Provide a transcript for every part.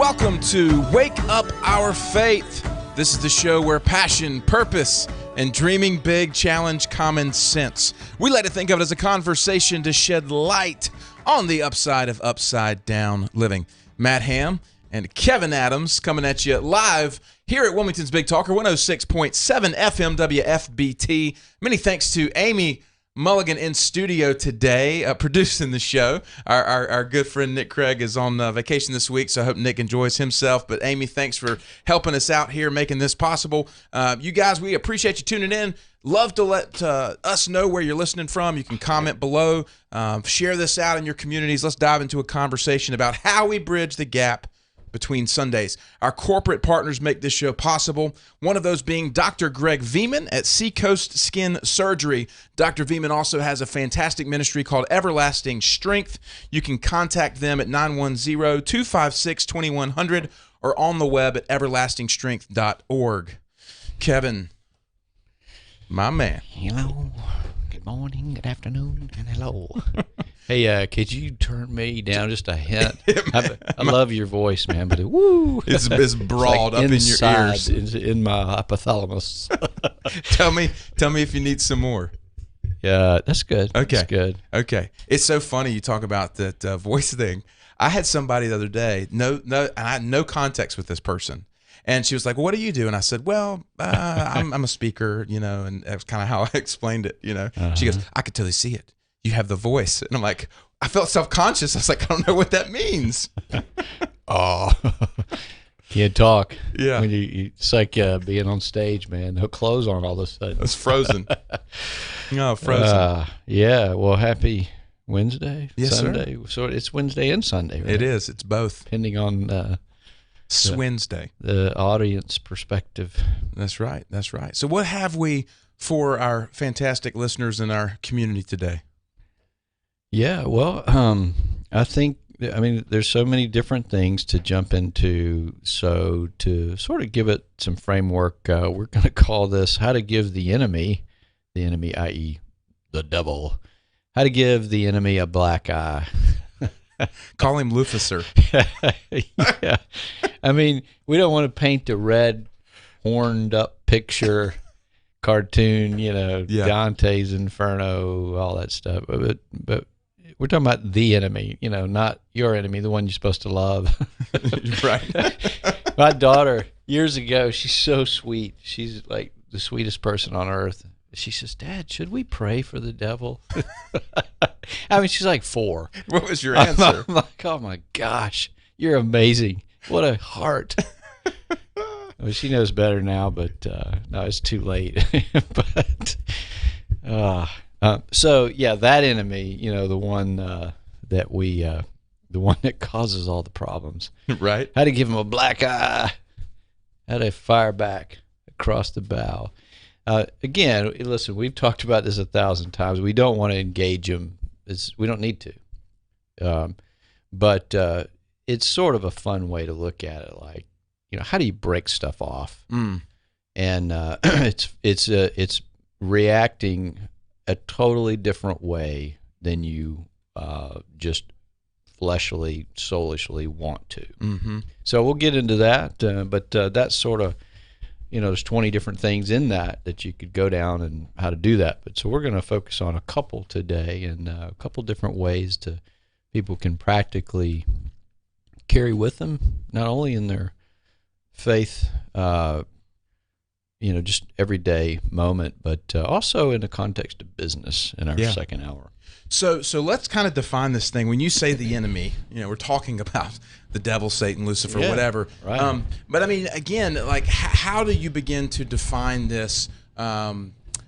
Welcome to Wake Up Our Faith. This is the show where passion, purpose, and dreaming big challenge common sense. We like to think of it as a conversation to shed light on the upside of upside down living. Matt Ham and Kevin Adams coming at you live here at Wilmington's Big Talker, 106.7 FM WFBT. Many thanks to Amy Mulligan in studio today, producing the show. Our good friend Nick Craig is on vacation this week, so I hope Nick enjoys himself. But Amy, thanks for helping us out here, making this possible. You guys, we appreciate you tuning in. Love to let us know where you're listening from. You can comment below, share this out in your communities. Let's dive into a conversation about how we bridge the gap between Sundays. Our corporate partners make this show possible, one of those being Dr. Greg Veman at Seacoast Skin Surgery. Dr. Veman also has a fantastic ministry called Everlasting Strength. You can contact them at 910-256-2100 or on the web at everlastingstrength.org. Kevin, my man. Hello, good morning, good afternoon, and hello. Hey, could you turn me down just a hint? I love your voice, man, but it's broad like up in your ears, in my hypothalamus. Tell me if you need some more. Yeah, that's good. Okay, that's good. Okay, it's so funny you talk about that voice thing. I had somebody the other day, and I had no context with this person. And she was like, well, what do you do? And I said, well, I'm a speaker, and that's kind of how I explained it, She goes, I could totally see it. You have the voice. And I'm like, I felt self-conscious. I was like, I don't know what that means. Oh, can't talk. Yeah. When it's like being on stage, man. No clothes on all of a sudden. It's frozen. No, frozen. Yeah. Well, happy Wednesday. Yes, Sunday. sir. So it's Wednesday and Sunday, right? It is. It's both. Depending on Wednesday. The audience perspective. That's right. That's right. So what have we for our fantastic listeners in our community today? Yeah, well, I think, there's so many different things to jump into. So to sort of give it some framework, we're going to call this how to give the enemy, i.e. the devil, how to give the enemy a black eye. Call him Lucifer. Yeah. We don't want to paint a red, horned up picture, cartoon, Dante's Inferno, all that stuff. But we're talking about the enemy, not your enemy, the one you're supposed to love. Right. My daughter, years ago, she's so sweet. She's like the sweetest person on earth. She says, Dad, should we pray for the devil? She's like 4. What was your answer? I'm like, oh my gosh, you're amazing. What a heart. Well, she knows better now, but no, it's too late. So yeah, that enemy, the one that the one that causes all the problems. Right. How to give him a black eye. How to fire back across the bow. Again, listen, we've talked about this 1,000 times. We don't want to engage him. We don't need to. But it's sort of a fun way to look at it. Like, how do you break stuff off? Mm. And it's reacting a totally different way than you just fleshly, soulishly want to. Mm-hmm. So we'll get into that, but that's sort of, there's 20 different things in that you could go down and how to do that. But so we're going to focus on a couple today and a couple different ways people can practically carry with them, not only in their faith, just everyday moment, but also in the context of business in our second hour. So let's kind of define this thing. When you say the enemy, we're talking about the devil, Satan, Lucifer, whatever. Right. But again, like how do you begin to define this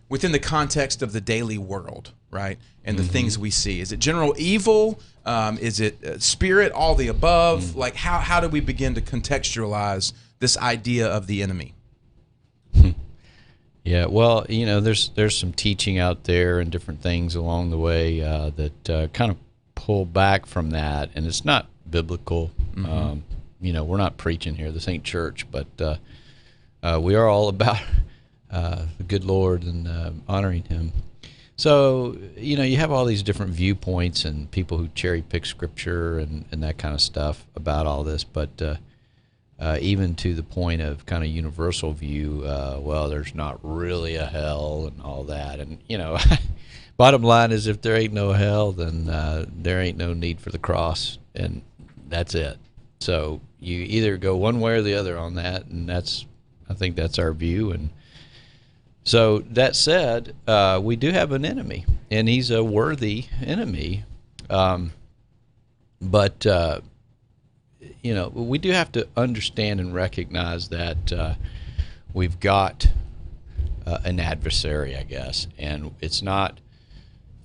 within the context of the daily world, right? And the things we see. Is it general evil? Is it spirit? All the above? Like how do we begin to contextualize this idea of the enemy? Yeah, well, there's some teaching out there and different things along the way that kind of pull back from that, and it's not biblical. Mm-hmm. We're not preaching here. This ain't church, but we are all about the good Lord and honoring Him. So, you have all these different viewpoints and people who cherry pick scripture and that kind of stuff about all this, but even to the point of kind of universal view. Well, there's not really a hell and all that, and bottom line is, if there ain't no hell, then there ain't no need for the cross, and that's it. So you either go one way or the other on that, and I think that's our view. And so that said, we do have an enemy, and he's a worthy enemy. But we do have to understand and recognize that we've got an adversary, I guess, and it's not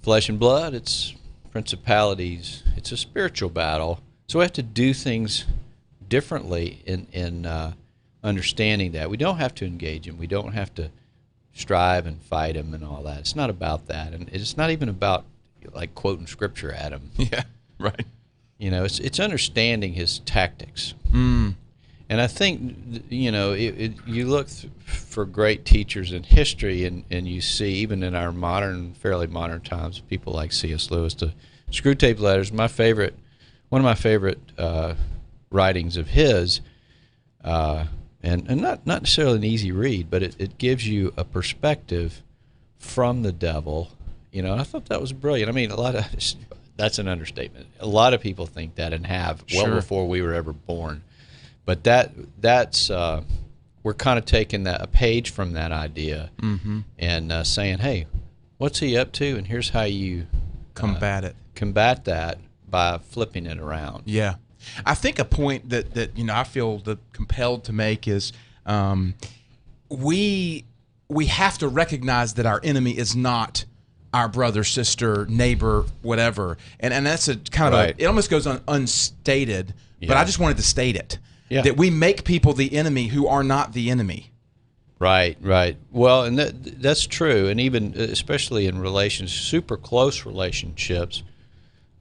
flesh and blood, it's principalities, it's a spiritual battle. So we have to do things differently in understanding that. We don't have to engage him. We don't have to strive and fight him and all that. It's not about that. And it's not even about like quoting scripture at him. Yeah, right. It's understanding his tactics. And I think, you look for great teachers in history, and you see, even in our fairly modern times, people like C.S. Lewis, the Screwtape Letters. One of my favorite writings of his, and not necessarily an easy read, but it gives you a perspective from the devil. I thought that was brilliant. I mean, that's an understatement. A lot of people think that and have well before we were ever born. But that's we're kind of taking a page from that idea and saying, hey, what's he up to? And here's how you combat that by flipping it around. Yeah. I think a point that I feel compelled to make is we have to recognize that our enemy is not our brother, sister, neighbor, whatever. And that's a kind of it almost goes unstated, but I just wanted to state it. Yeah. That we make people the enemy who are not the enemy. Right. Well, and that's true, and even especially in super close relationships.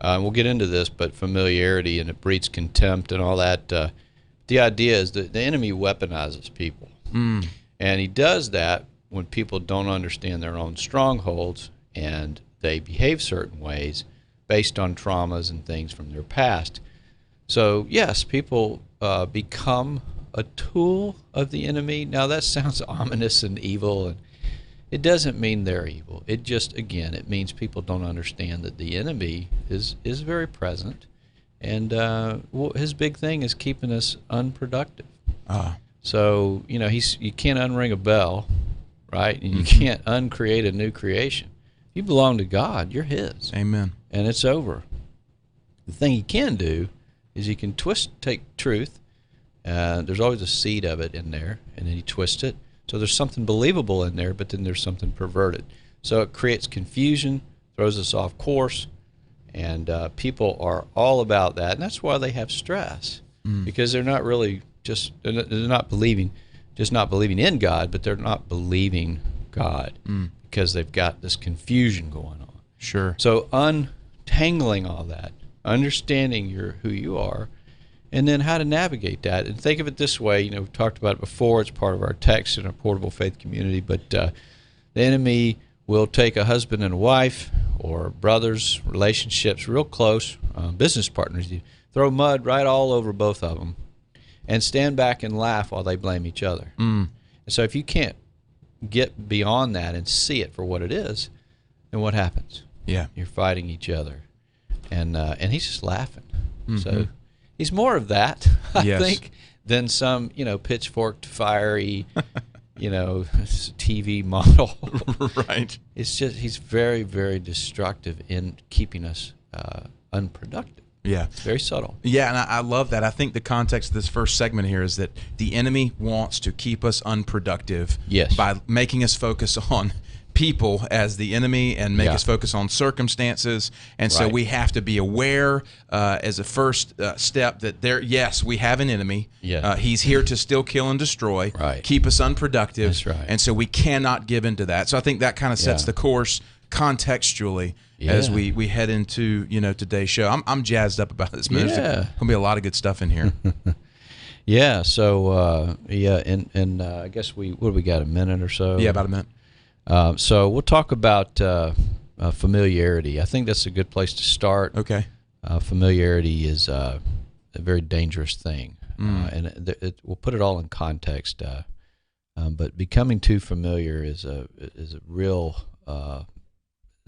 We'll get into this, but familiarity, and it breeds contempt and all that. The idea is that the enemy weaponizes people, and he does that when people don't understand their own strongholds and they behave certain ways based on traumas and things from their past. So yes, people become a tool of the enemy. Now that sounds ominous and evil, and it doesn't mean they're evil. It just, again, it means people don't understand that the enemy is very present, and his big thing is keeping us unproductive. So you can't unring a bell, right? And you can't uncreate a new creation. If you belong to God, you're his. Amen. And it's over. The thing he can do is he can take truth. There's always a seed of it in there, and then he twists it. So there's something believable in there, but then there's something perverted. So it creates confusion, throws us off course, and people are all about that. And that's why they have stress, because they're not really they're not believing in God, but they're not believing God because they've got this confusion going on. Sure. So untangling all that, understanding who you are, and then how to navigate that. And think of it this way, we've talked about it before, it's part of our text in our Portable Faith community, but the enemy will take a husband and a wife, or brothers, relationships, real close, business partners, you throw mud right all over both of them, and stand back and laugh while they blame each other. And so if you can't get beyond that and see it for what it is, then what happens? Yeah. You're fighting each other. And he's just laughing. So he's more of that, I think, than some, pitchforked, fiery, TV model. Right. It's just he's very, very destructive in keeping us unproductive. Yeah. It's very subtle. Yeah, and I love that. I think the context of this first segment here is that the enemy wants to keep us unproductive by making us focus on people as the enemy and make us focus on circumstances. And so we have to be aware as a first step that we have an enemy. He's here to still kill and destroy, keep us unproductive. That's right. And so we cannot give into that. So I think that kind of sets the course contextually as we head into today's show. I'm jazzed up about this. There's gonna be a lot of good stuff in here. So and I guess we got, a minute or so? Yeah, about a minute. So we'll talk about familiarity. I think that's a good place to start. Okay. Familiarity is a very dangerous thing. we'll put it all in context. But becoming too familiar is a real a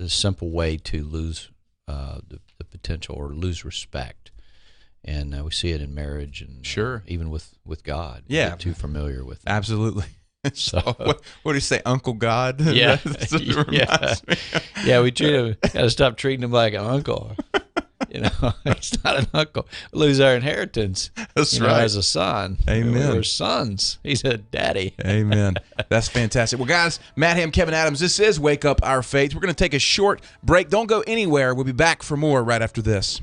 simple way to lose the potential or lose respect. And we see it in marriage and even with God. Yeah. We get too familiar with it. Absolutely. So what do you say, Uncle God? Yeah. That's what it reminds me. Yeah, we treat him, got to stop treating him like an uncle. He's not an uncle. We lose our inheritance. That's right. As a son. Amen. We're sons. He's a daddy. Amen. That's fantastic. Well, guys, Matt Ham, Kevin Adams, this is Wake Up Our Faith. We're going to take a short break. Don't go anywhere. We'll be back for more right after this.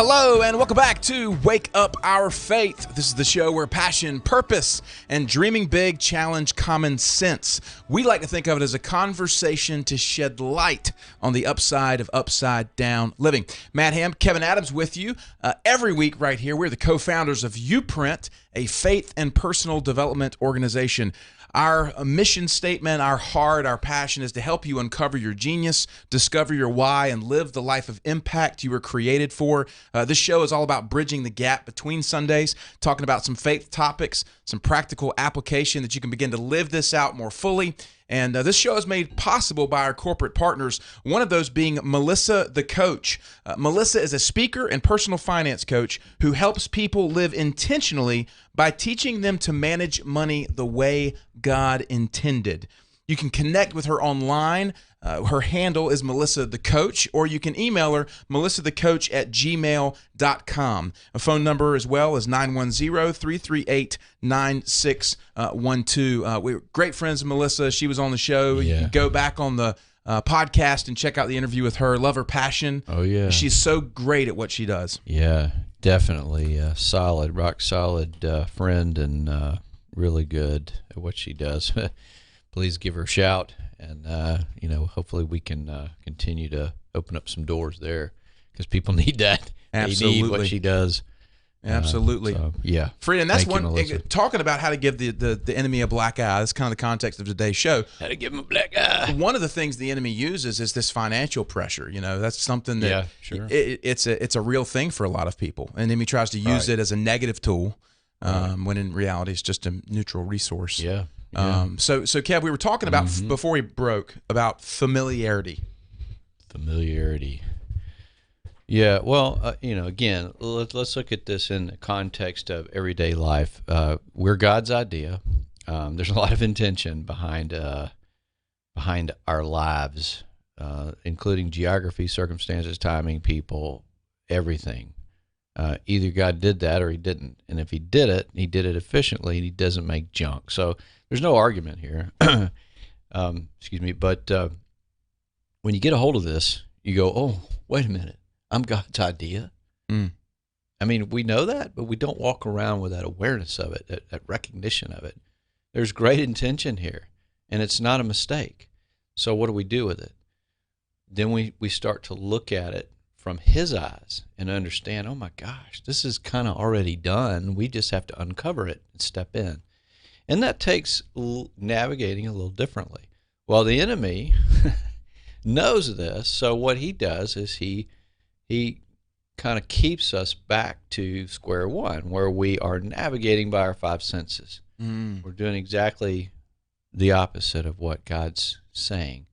Hello and welcome back to Wake Up Our Faith. This is the show where passion, purpose, and dreaming big challenge common sense. We like to think of it as a conversation to shed light on the upside of upside down living. Matt Ham, Kevin Adams with you every week right here. We're the co-founders of YouPrint, a faith and personal development organization. Our mission statement, our heart, our passion is to help you uncover your genius, discover your why, and live the life of impact you were created for. This show is all about bridging the gap between Sundays, talking about some faith topics, some practical application that you can begin to live this out more fully. And this show is made possible by our corporate partners, one of those being Melissa the Coach. Melissa is a speaker and personal finance coach who helps people live intentionally by teaching them to manage money the way God intended. You can connect with her online. Her handle is Melissa the Coach, or you can email her, melissathecoach@gmail.com. A phone number as well is 910-338-9612. We're great friends with Melissa. She was on the show. Yeah. You can go back on the podcast and check out the interview with her. Love her passion. Oh, yeah. She's so great at what she does. Yeah, definitely. Solid, rock solid friend, and really good at what she does. Please give her a shout, and hopefully we can continue to open up some doors there, because people need that. Absolutely. They need what she does. Absolutely. Yeah. Friend, and that's Thank you, one Melissa. talking about how to give the enemy a black eye. That's kind of the context of today's show. How to give him a black eye. One of the things the enemy uses is this financial pressure. That's something that Yeah, sure. it's a real thing for a lot of people. And the enemy tries to use it as a negative tool, when in reality it's just a neutral resource. Yeah. So Kev, we were talking about before we broke about familiarity. Familiarity. Yeah, well, again, let's look at this in the context of everyday life. We're God's idea. There's a lot of intention behind our lives, including geography, circumstances, timing, people, everything. Either God did that or he didn't. And if he did it efficiently, and he doesn't make junk. So there's no argument here. Excuse me. But when you get a hold of this, you go, oh, wait a minute. I'm God's idea. I mean, we know that, but we don't walk around with that awareness of it, that recognition of it. There's great intention here, and it's not a mistake. So what do we do with it? Then we start to look at it from his eyes and understand, oh my gosh, this is kind of already done. We just have to uncover it and step in. And that takes navigating a little differently. Well, the enemy knows this, so what he does is he kind of keeps us back to square one, where we are navigating by our five senses. We're doing exactly the opposite of what God's saying.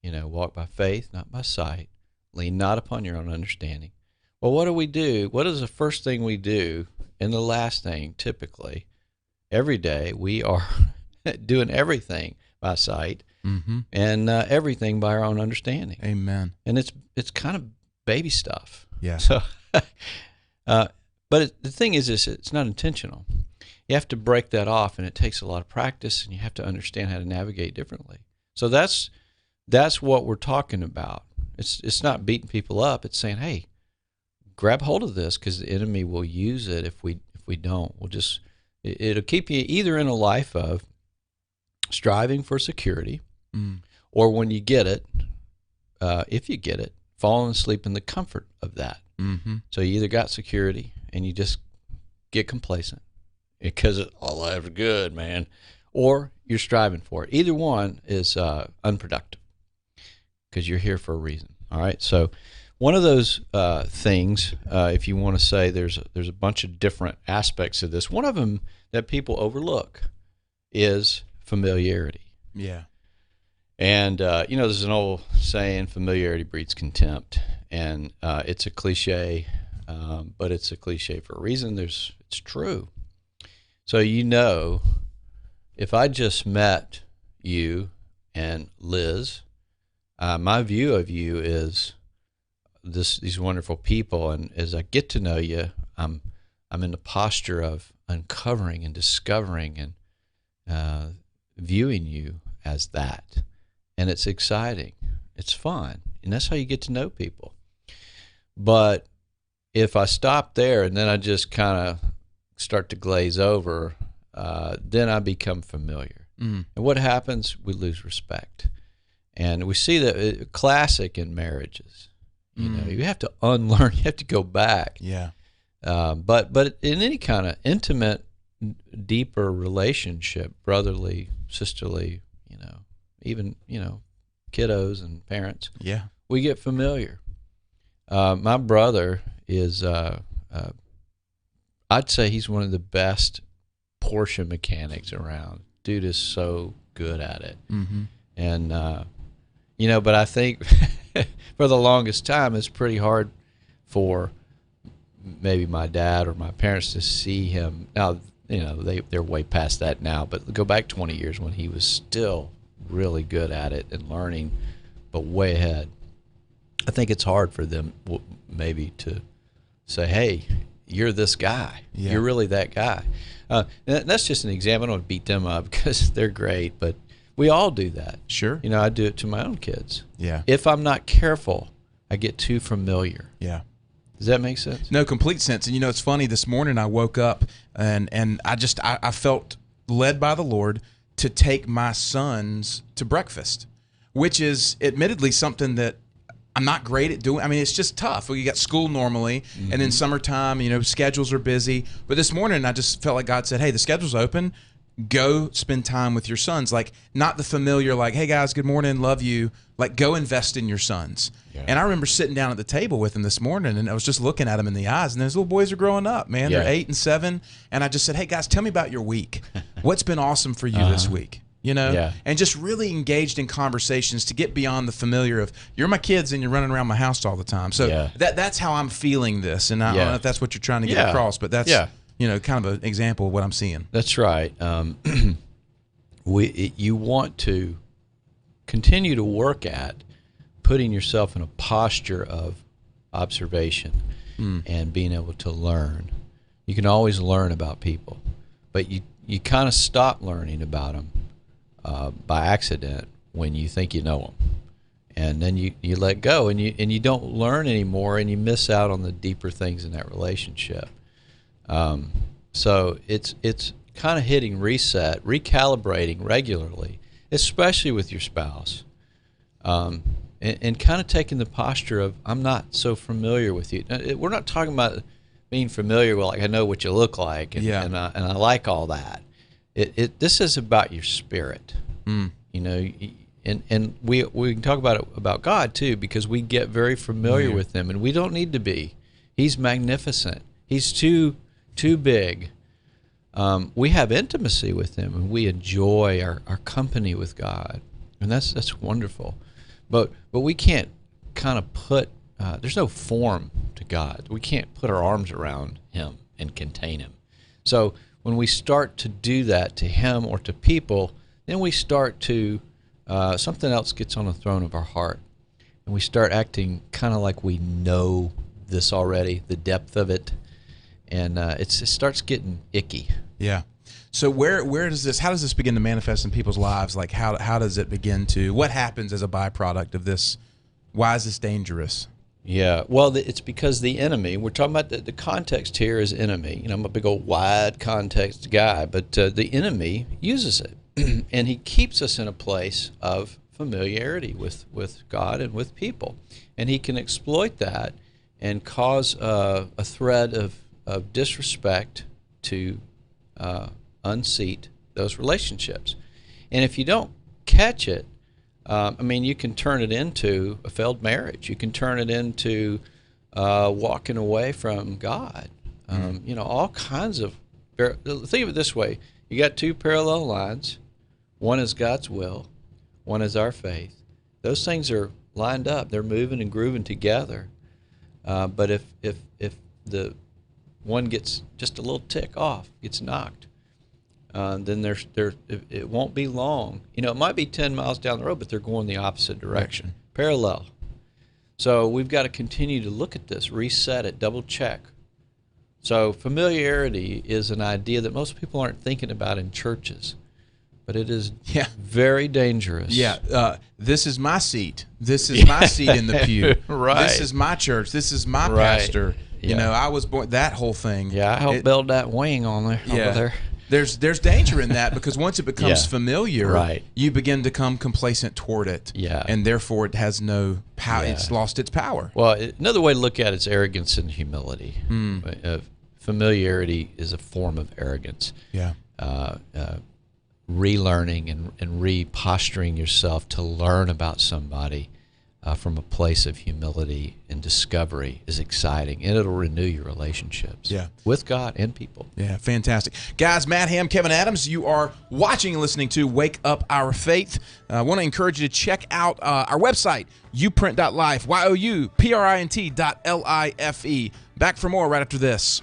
Walk by faith, not by sight. Lean not upon your own understanding. Well, what do we do? What is the first thing we do? And the last thing, typically, every day, we are doing everything by sight and everything by our own understanding. Amen. And it's kind of baby stuff. Yeah. So, but the thing is, it's not intentional. You have to break that off, and it takes a lot of practice, and you have to understand how to navigate differently. So that's what we're talking about. It's not beating people up. It's saying, hey, grab hold of this, because the enemy will use it if we don't. It'll keep you either in a life of striving for security, or when you get it, if you get it, falling asleep in the comfort of that. So you either got security and you just get complacent because it's all ever good, man, or you're striving for it. Either one is unproductive, because you're here for a reason. All right. So one of those things, if you want to say there's a bunch of different aspects of this, one of them that people overlook is familiarity. Yeah. And, there's an old saying, familiarity breeds contempt. And it's a cliche, but it's a cliche for a reason. It's true. So, if I just met you and Liz, my view of you is these wonderful people. And as I get to know you, I'm in the posture of uncovering and discovering and viewing you as that. And it's exciting. It's fun. And that's how you get to know people. But if I stop there and then I just kind of start to glaze over, then I become familiar. And what happens? We lose respect. And we see that classic in marriages. You have to unlearn. You have to go back. Yeah. But in any kind of intimate, deeper relationship, brotherly, sisterly, even, kiddos and parents. Yeah. We get familiar. My brother is, I'd say he's one of the best Porsche mechanics around. Dude is so good at it. And, but I think for the longest time, it's pretty hard for maybe my dad or my parents to see him. Now, they're way past that now, but go back 20 years when he was still really good at it and learning, but way ahead. I think it's hard for them maybe to say, hey, you're this guy. Yeah. You're really that guy. And that's just an example. I don't want to beat them up because they're great, but we all do that. Sure. You know, I do it to my own kids. Yeah. If I'm not careful, I get too familiar. Yeah. Does that make sense? No, complete sense. And it's funny, this morning I woke up and I felt led by the Lord to take my sons to breakfast, which is admittedly something that I'm not great at doing. I mean, it's just tough. Well, you got school normally, and then summertime, schedules are busy. But this morning I just felt like God said, hey, the schedule's open. Go spend time with your sons. Like, not the familiar, like, hey guys, good morning, love you. Like, go invest in your sons. Yeah. And I remember sitting down at the table with them this morning, and I was just looking at them in the eyes, and those little boys are growing up, man. Yeah. They're 8 and 7. And I just said, hey guys, tell me about your week. What's been awesome for you this week? Yeah. And just really engaged in conversations to get beyond the familiar of, you're my kids and you're running around my house all the time. So that's how I'm feeling this. And I don't know if that's what you're trying to get across, but that's kind of an example of what I'm seeing. That's right. You want to continue to work at putting yourself in a posture of observation and being able to learn. You can always learn about people, but you kind of stop learning about them by accident when you think you know them, and then you let go and you don't learn anymore, and you miss out on the deeper things in that relationship. So it's kind of hitting reset, recalibrating regularly, especially with your spouse, and kind of taking the posture of, I'm not so familiar with you. We're not talking about being familiar with, like, I know what you look like, and I like all that. This is about your spirit, and we can talk about God too, because we get very familiar with Him, and we don't need to be. He's magnificent. He's too big. We have intimacy with Him, and we enjoy our company with God, and that's wonderful. But we can't kind of put there's no form to God. We can't put our arms around Him and contain Him. So when we start to do that to Him or to people, then we start to something else gets on the throne of our heart, and we start acting kind of like we know this already, the depth of it. And it starts getting icky. Yeah. So where does this? How does this begin to manifest in people's lives? Like, how does it begin to? What happens as a byproduct of this? Why is this dangerous? Yeah. Well, it's because the enemy. We're talking about the context here is enemy. I'm a big old wide context guy, but the enemy uses it, and he keeps us in a place of familiarity with God and with people, and he can exploit that and cause a thread of disrespect to unseat those relationships. And if you don't catch it, you can turn it into a failed marriage. You can turn it into walking away from God. All kinds of... Think of it this way. You got two parallel lines. One is God's will. One is our faith. Those things are lined up. They're moving and grooving together. But if the one gets just a little tick off, gets knocked, then it won't be long. It might be 10 miles down the road, but they're going the opposite direction, parallel. So we've got to continue to look at this, reset it, double check. So familiarity is an idea that most people aren't thinking about in churches, but it is very dangerous. Yeah, this is my seat. This is my seat in the pew. Right. This is my church. This is my pastor. I was born, that whole thing. Yeah, I helped build that wing on there. Over there. There's danger in that, because once it becomes familiar, you begin to become complacent toward it. Yeah. And therefore it has no power. Yeah. It's lost its power. Well, another way to look at it is arrogance and humility. Familiarity is a form of arrogance. Yeah. Relearning and reposturing yourself to learn about somebody from a place of humility and discovery is exciting, and it'll renew your relationships with God and people. Yeah, fantastic. Guys, Matt Ham, Kevin Adams, you are watching and listening to Wake Up Our Faith. I want to encourage you to check out our website, youprint.life, youprint.life. Back for more right after this.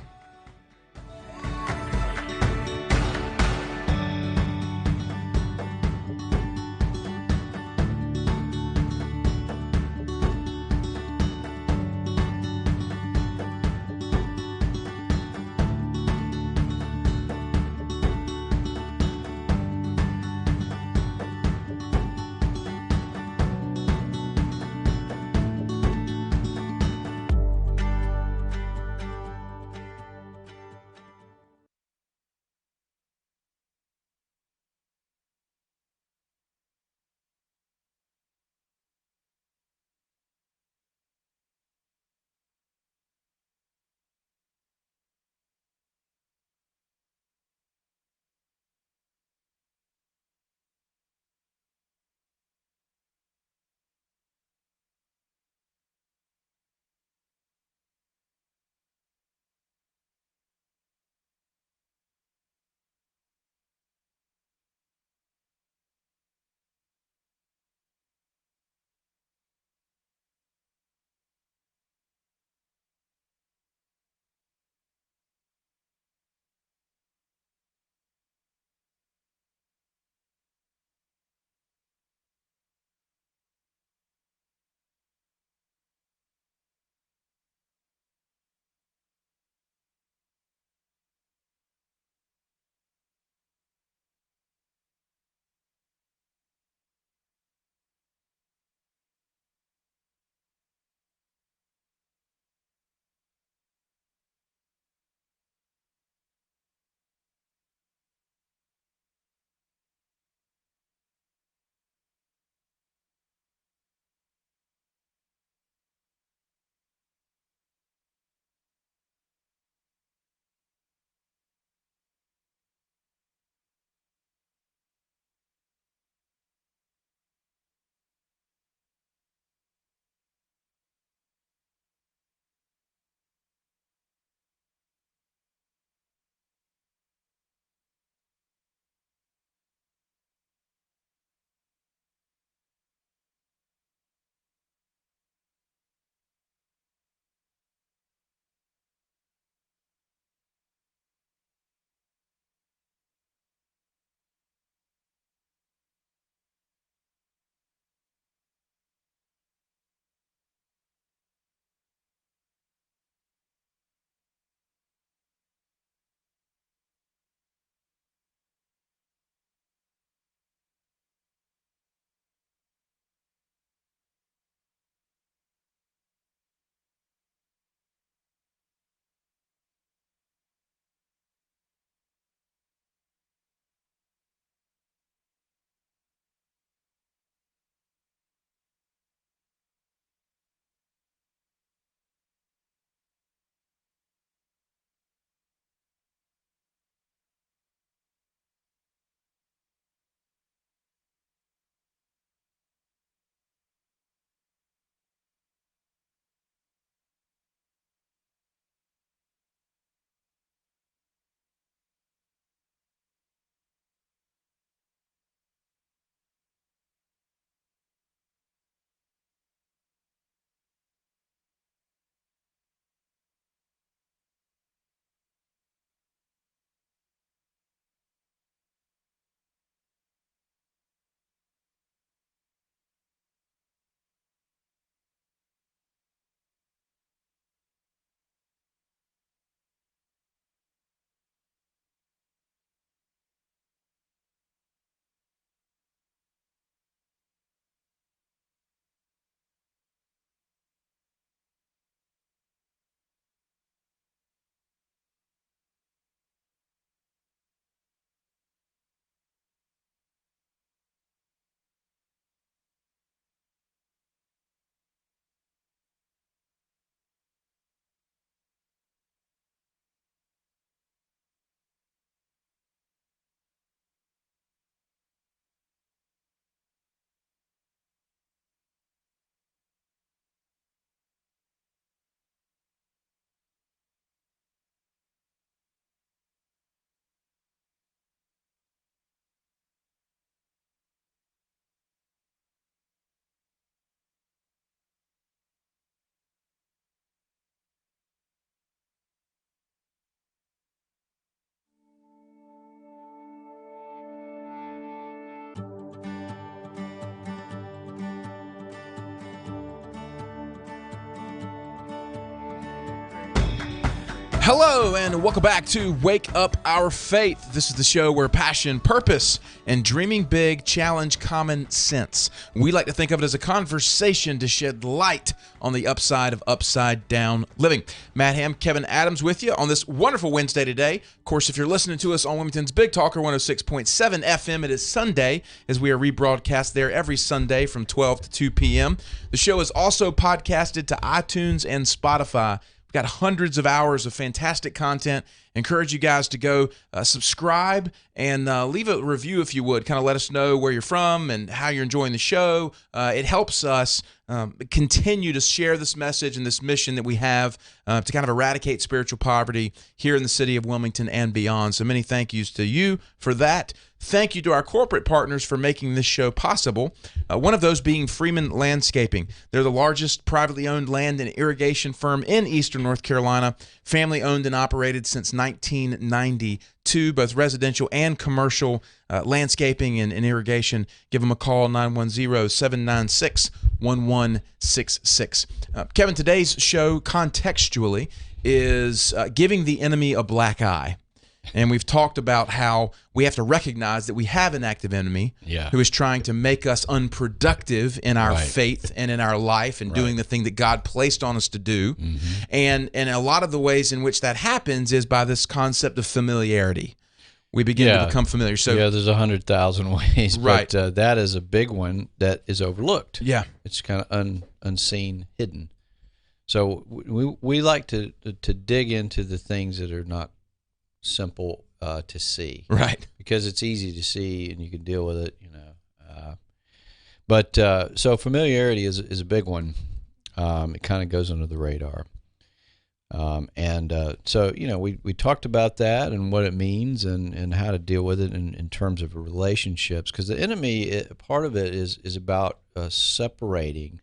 Hello, and welcome back to Wake Up Our Faith. This is the show where passion, purpose, and dreaming big challenge common sense. We like to think of it as a conversation to shed light on the upside of upside down living. Matt Ham, Kevin Adams with you on this wonderful Wednesday today. Of course, if you're listening to us on Wilmington's Big Talker 106.7 FM, it is Sunday, as we are rebroadcast there every Sunday from 12 to 2 p.m. The show is also podcasted to iTunes and Spotify. Got hundreds of hours of fantastic content. Encourage you guys to go subscribe and leave a review if you would. Kind of let us know where you're from and how you're enjoying the show. It helps us continue to share this message and this mission that we have to kind of eradicate spiritual poverty here in the city of Wilmington and beyond. So many thank yous to you for that. Thank you to our corporate partners for making this show possible. One of those being Freeman Landscaping. They're the largest privately owned land and irrigation firm in Eastern North Carolina, family owned and operated since 1992, both residential and commercial landscaping and irrigation. Give them a call, 910-796-1166. Kevin, today's show contextually is giving the enemy a black eye. And we've talked about how we have to recognize that we have an active enemy who is trying to make us unproductive in our faith and in our life and doing the thing that God placed on us to do. Mm-hmm. And a lot of the ways in which that happens is by this concept of familiarity. We begin to become familiar. So there's 100,000 ways, but that is a big one that is overlooked. Yeah. It's kind of unseen, hidden. So we like to dig into the things that are not simple to see, right? Because it's easy to see and you can deal with it, But so familiarity is a big one. It kind of goes under the radar, so we talked about that and what it means and how to deal with it in terms of relationships. Because the enemy, part of it is about separating.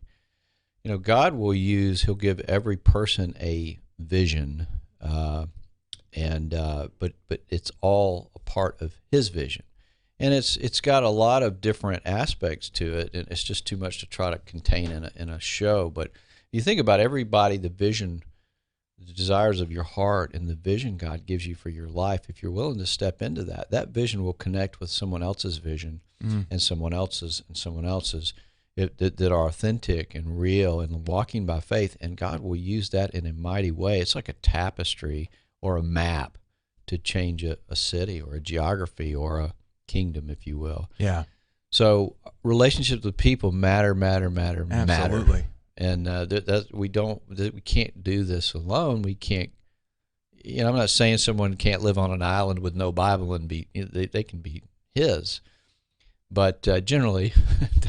God he'll give every person a vision. But it's all a part of his vision, and it's got a lot of different aspects to it, and it's just too much to try to contain in a show. But you think about everybody, the vision, the desires of your heart, and the vision God gives you for your life. If you're willing to step into that vision will connect with someone else's vision and someone else's that are authentic and real and walking by faith, and God will use that in a mighty way. It's like a tapestry or a map to change a city or a geography or a kingdom, if you will. Yeah. So relationships with people matter. Absolutely. And we can't do this alone. We can't. I'm not saying someone can't live on an island with no Bible and they can be his, but generally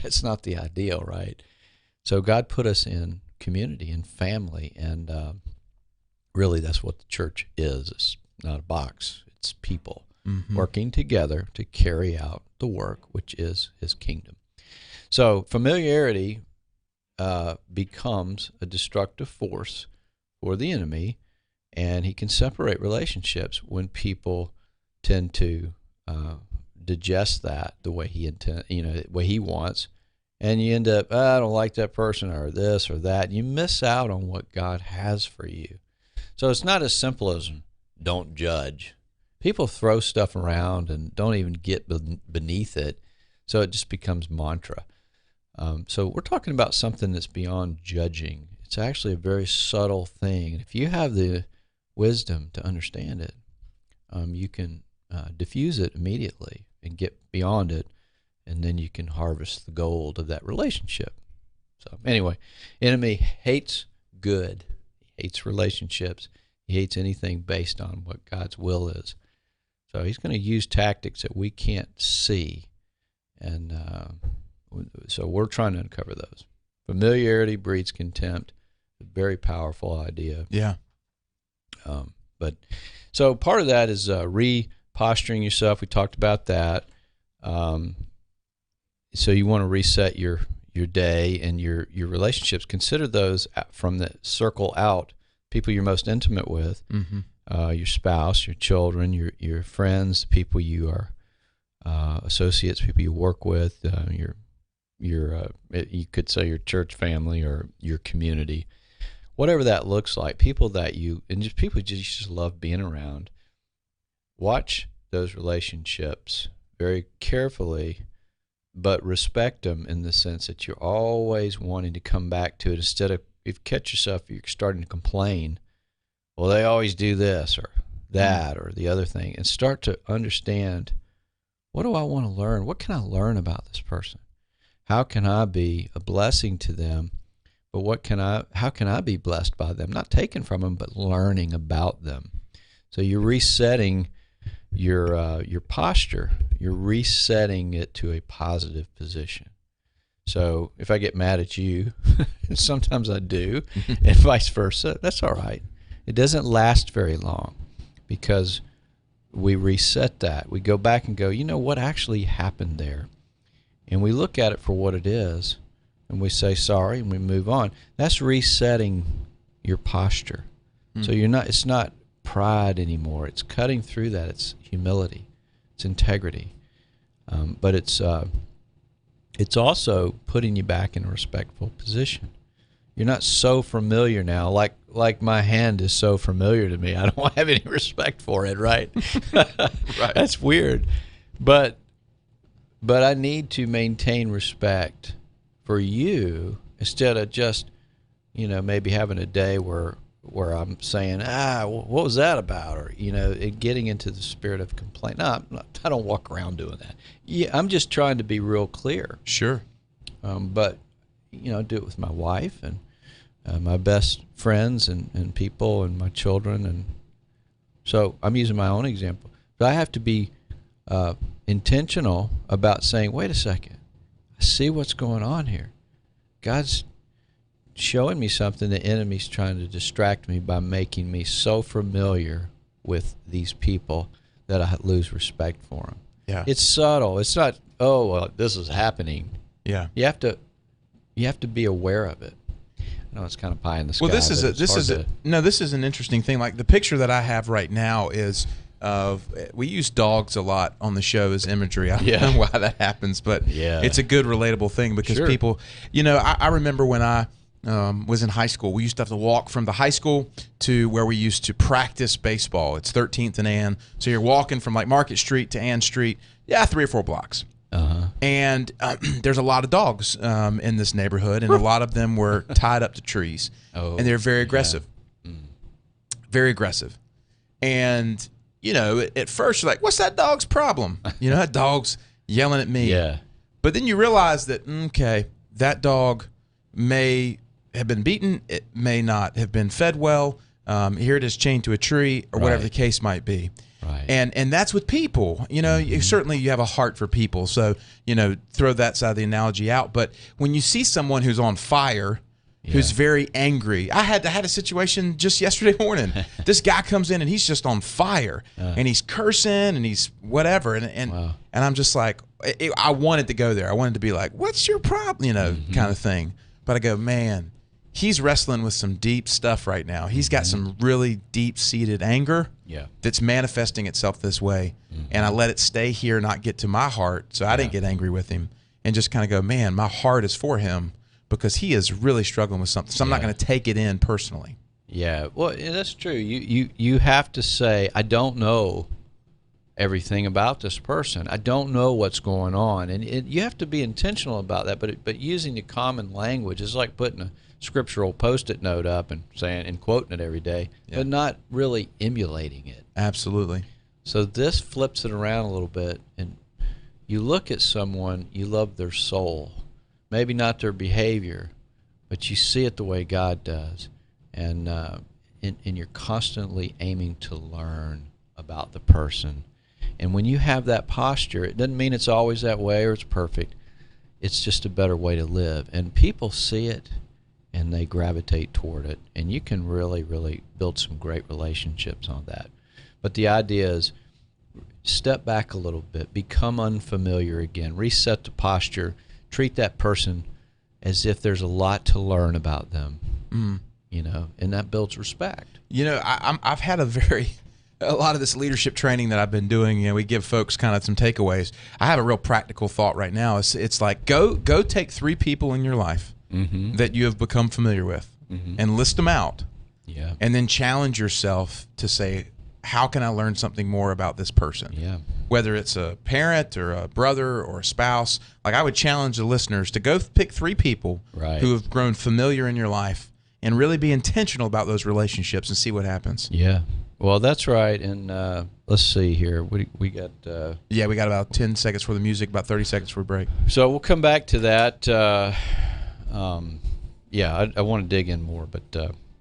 that's not the ideal, right? So God put us in community and family, and really, that's what the church is. It's not a box. It's people working together to carry out the work, which is his kingdom. So familiarity becomes a destructive force for the enemy, and he can separate relationships when people tend to digest that the way the way he wants, and you end up, I don't like that person or this or that. You miss out on what God has for you. So it's not as simple as don't judge. People throw stuff around and don't even get beneath it, so it just becomes mantra. So we're talking about something that's beyond judging. It's actually a very subtle thing. If you have the wisdom to understand it, you can diffuse it immediately and get beyond it, and then you can harvest the gold of that relationship. So anyway, enemy hates good. Hates relationships. He hates anything based on what God's will is. So he's going to use tactics that we can't see. And so we're trying to uncover those. Familiarity breeds contempt. A very powerful idea. Yeah. But so part of that is reposturing yourself. We talked about that. So you want to reset your day and your relationships. Consider those from the circle out, people you're most intimate with, your spouse, your children, your friends, the people you are associates, people you work with, you could say your church family or your community. whatever that looks like, people that people you just love being around. Watch those relationships very carefully, but respect them in the sense that you're always wanting to come back to it, instead of, if you catch yourself, you're starting to complain, well, they always do this or that or the other thing, and start to understand, what do I want to learn? What can I learn about this person? How can I be a blessing to them? But how can I be blessed by them? Not taken from them, but learning about them. So you're resetting your posture. You're resetting it to a positive position. So if I get mad at you, sometimes I do, and vice versa, that's all right. It doesn't last very long, because we reset that. We go back and go, what actually happened there? And we look at it for what it is, and we say sorry, and we move on. That's resetting your posture. So it's not pride anymore. It's cutting through that. It's humility. It's integrity. But it's also putting you back in a respectful position. You're not so familiar now, like my hand is so familiar to me. I don't have any respect for it, right? Right. That's weird. But I need to maintain respect for you, instead of just, maybe having a day where I'm saying, what was that about? Or, getting into the spirit of complaint. No, I don't walk around doing that. Yeah, I'm just trying to be real clear. Sure. But, I do it with my wife and my best friends and people and my children. And so I'm using my own example. But I have to be intentional about saying, wait a second, I see what's going on here. God's showing me something. The enemy's trying to distract me by making me so familiar with these people that I lose respect for them. Yeah. It's subtle. It's not, this is happening. Yeah. You have to be aware of it. I know it's kind of pie in the sky. Well, this is an interesting thing. Like the picture that I have right now is we use dogs a lot on the show as imagery. I don't know why that happens, but it's a good relatable thing, because people, I remember when I was in high school, we used to have to walk from the high school to where we used to practice baseball. It's 13th and Ann. So you're walking from like Market Street to Ann Street, 3 or 4 blocks. And there's a lot of dogs in this neighborhood, and a lot of them were tied up to trees. And they're very aggressive. Very aggressive. And, at first you're like, what's that dog's problem? That dog's yelling at me. Yeah. But then you realize that, that dog may have been beaten. It may not have been fed well. Here it is chained to a tree, or whatever the case might be. Right. And that's with people. Certainly you have a heart for people. So, throw that side of the analogy out. But when you see someone who's on fire, who's very angry. I had a situation just yesterday morning. This guy comes in and he's just on fire, and he's cursing and he's whatever. And I'm just like, I wanted to go there. I wanted to be like, what's your problem? Kind of thing. But I go, man, he's wrestling with some deep stuff right now. He's got some really deep-seated anger that's manifesting itself this way. And I let it stay here, not get to my heart, so I didn't get angry with him, and just kind of go, man, my heart is for him, because he is really struggling with something. So I'm not going to take it in personally. Yeah, well, that's true. You have to say, I don't know everything about this person. I don't know what's going on, and you have to be intentional about that. But using the common language is like putting a scriptural Post-it note up and saying and quoting it every day, but not really emulating it. Absolutely. So this flips it around a little bit, and you look at someone, you love their soul, maybe not their behavior, but you see it the way God does, and you're constantly aiming to learn about the person. And when you have that posture, it doesn't mean it's always that way or it's perfect. It's just a better way to live. And people see it, and they gravitate toward it. And you can really, really build some great relationships on that. But the idea is step back a little bit, become unfamiliar again, reset the posture, treat that person as if there's a lot to learn about them, and that builds respect. I've had a lot of this leadership training that I've been doing, we give folks kind of some takeaways. I have a real practical thought right now. It's like, go take 3 people in your life that you have become familiar with. and list them out, Yeah. and then challenge yourself to say, how can I learn something more about this person? Yeah. Whether it's a parent or a brother or a spouse, like I would challenge the listeners to go pick 3 people Right. who have grown familiar in your life and really be intentional about those relationships and see what happens. Yeah. Well, that's right. And let's see here. We got. Yeah, we got about 10 seconds for the music, about 30 seconds for a break. So we'll come back to that. Yeah, I want to dig in more, but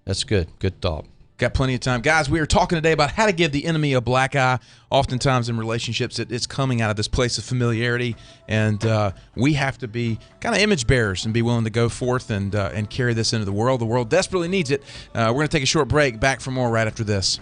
that's good. Good thought. Got plenty of time. Guys, we are talking today about how to give the enemy a black eye. Oftentimes in relationships, it's coming out of this place of familiarity, and we have to be kind of image bearers and be willing to go forth and carry this into the world. The world desperately needs it. We're going to take a short break. Back for more right after this.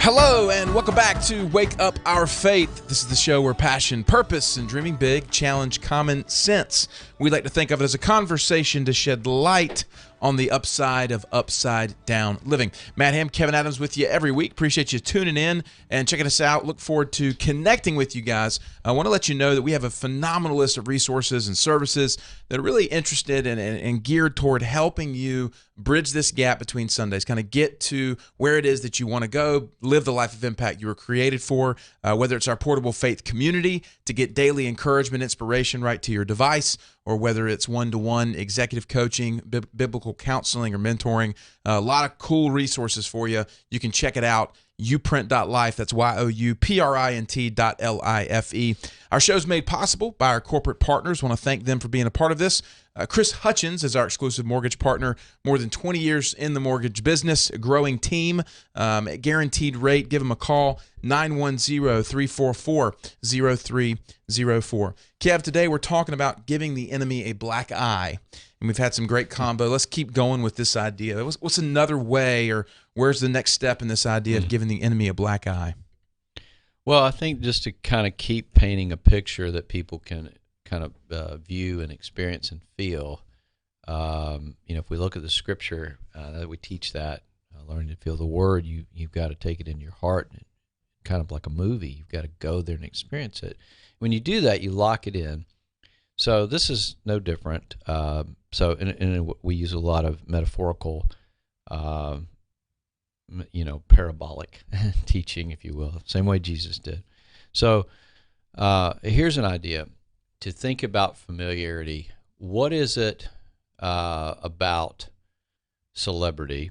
Hello, and welcome back to Wake Up Our Faith. This is the show where passion, purpose, and dreaming big challenge common sense. We like to think of it as a conversation to shed light on the upside of upside down living. Matt Ham, Kevin Adams with you every week. Appreciate you tuning in and checking us out. Look forward to connecting with you guys. I want to let you know that we have a phenomenal list of resources and services that are really interested and geared toward helping you bridge this gap between Sundays, kind of get to where it is that you want to go, live the life of impact you were created for, whether it's our portable faith community to get daily encouragement, inspiration right to your device, or whether it's one-to-one executive coaching, biblical counseling, or mentoring. A lot of cool resources for you. You can check it out, uprint.life. That's youprint.life. Our show's made possible by our corporate partners. Want to thank them for being a part of this. Chris Hutchins is our exclusive mortgage partner. More than 20 years in the mortgage business, a growing team, guaranteed rate. Give him a call, 910-344-0304. Kev, today we're talking about giving the enemy a black eye. And we've had some great combo. Let's keep going with this idea. What's another way, or where's the next step in this idea of giving the enemy a black eye? Well, I think just to kind of keep painting a picture that people can kind of view and experience and feel. If we look at the scripture, that we teach that, learning to feel the word, you've got to take it in your heart, kind of like a movie. You've got to go there and experience it. When you do that, you lock it in. So this is no different. And we use a lot of metaphorical, parabolic teaching, if you will, same way Jesus did. So here's an idea to think about familiarity. What is it about celebrity?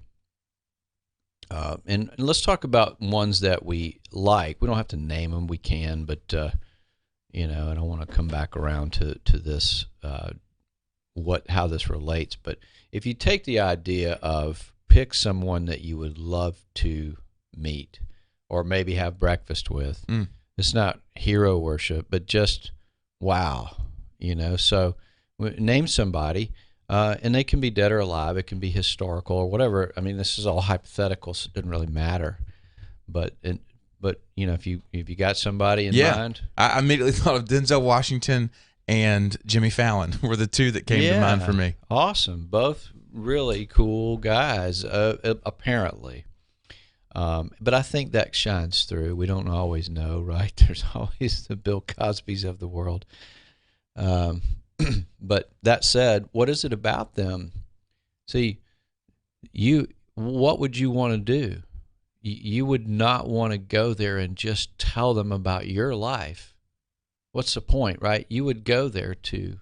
And let's talk about ones that we like. We don't have to name them. We can, but and I want to come back around to this, how this relates. But if you take the idea of pick someone that you would love to meet or maybe have breakfast with. It's not hero worship, but just wow, So name somebody, and they can be dead or alive. It can be historical or whatever. I mean, this is all hypothetical, so it doesn't really matter. But if you got somebody in mind, I immediately thought of Denzel Washington and Jimmy Fallon were the two that came to mind for me. Awesome, both really cool guys, apparently. But I think that shines through. We don't always know, right? There's always the Bill Cosbys of the world. But that said, what is it about them? See, what would you want to do? You would not want to go there and just tell them about your life. What's the point, right? You would go there to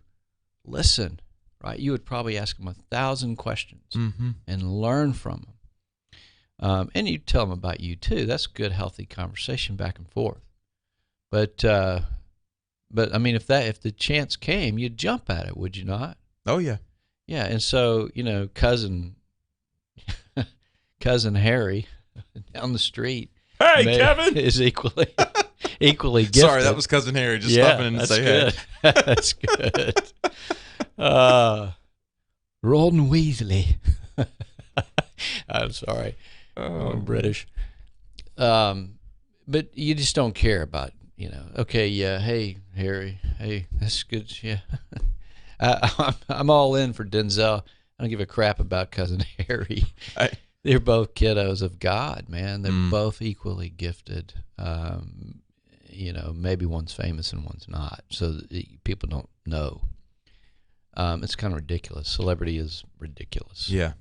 listen, right? You would probably ask them 1,000 questions and learn from them. And you tell them about you too. That's good, healthy conversation back and forth. But I mean, if the chance came, you'd jump at it, would you not? Oh yeah, yeah. And so cousin Harry down the street, hey Kevin, is equally gifted. Sorry, that was cousin Harry just stopping in to say good. Hey. That's good. Ron Weasley. I'm sorry. I'm British. But you just don't care about, okay, yeah, hey, Harry, hey, that's good, yeah. I'm all in for Denzel. I don't give a crap about cousin Harry. They're both kiddos of God, man. They're both equally gifted. Maybe one's famous and one's not, so people don't know. It's kind of ridiculous. Celebrity is ridiculous. Yeah.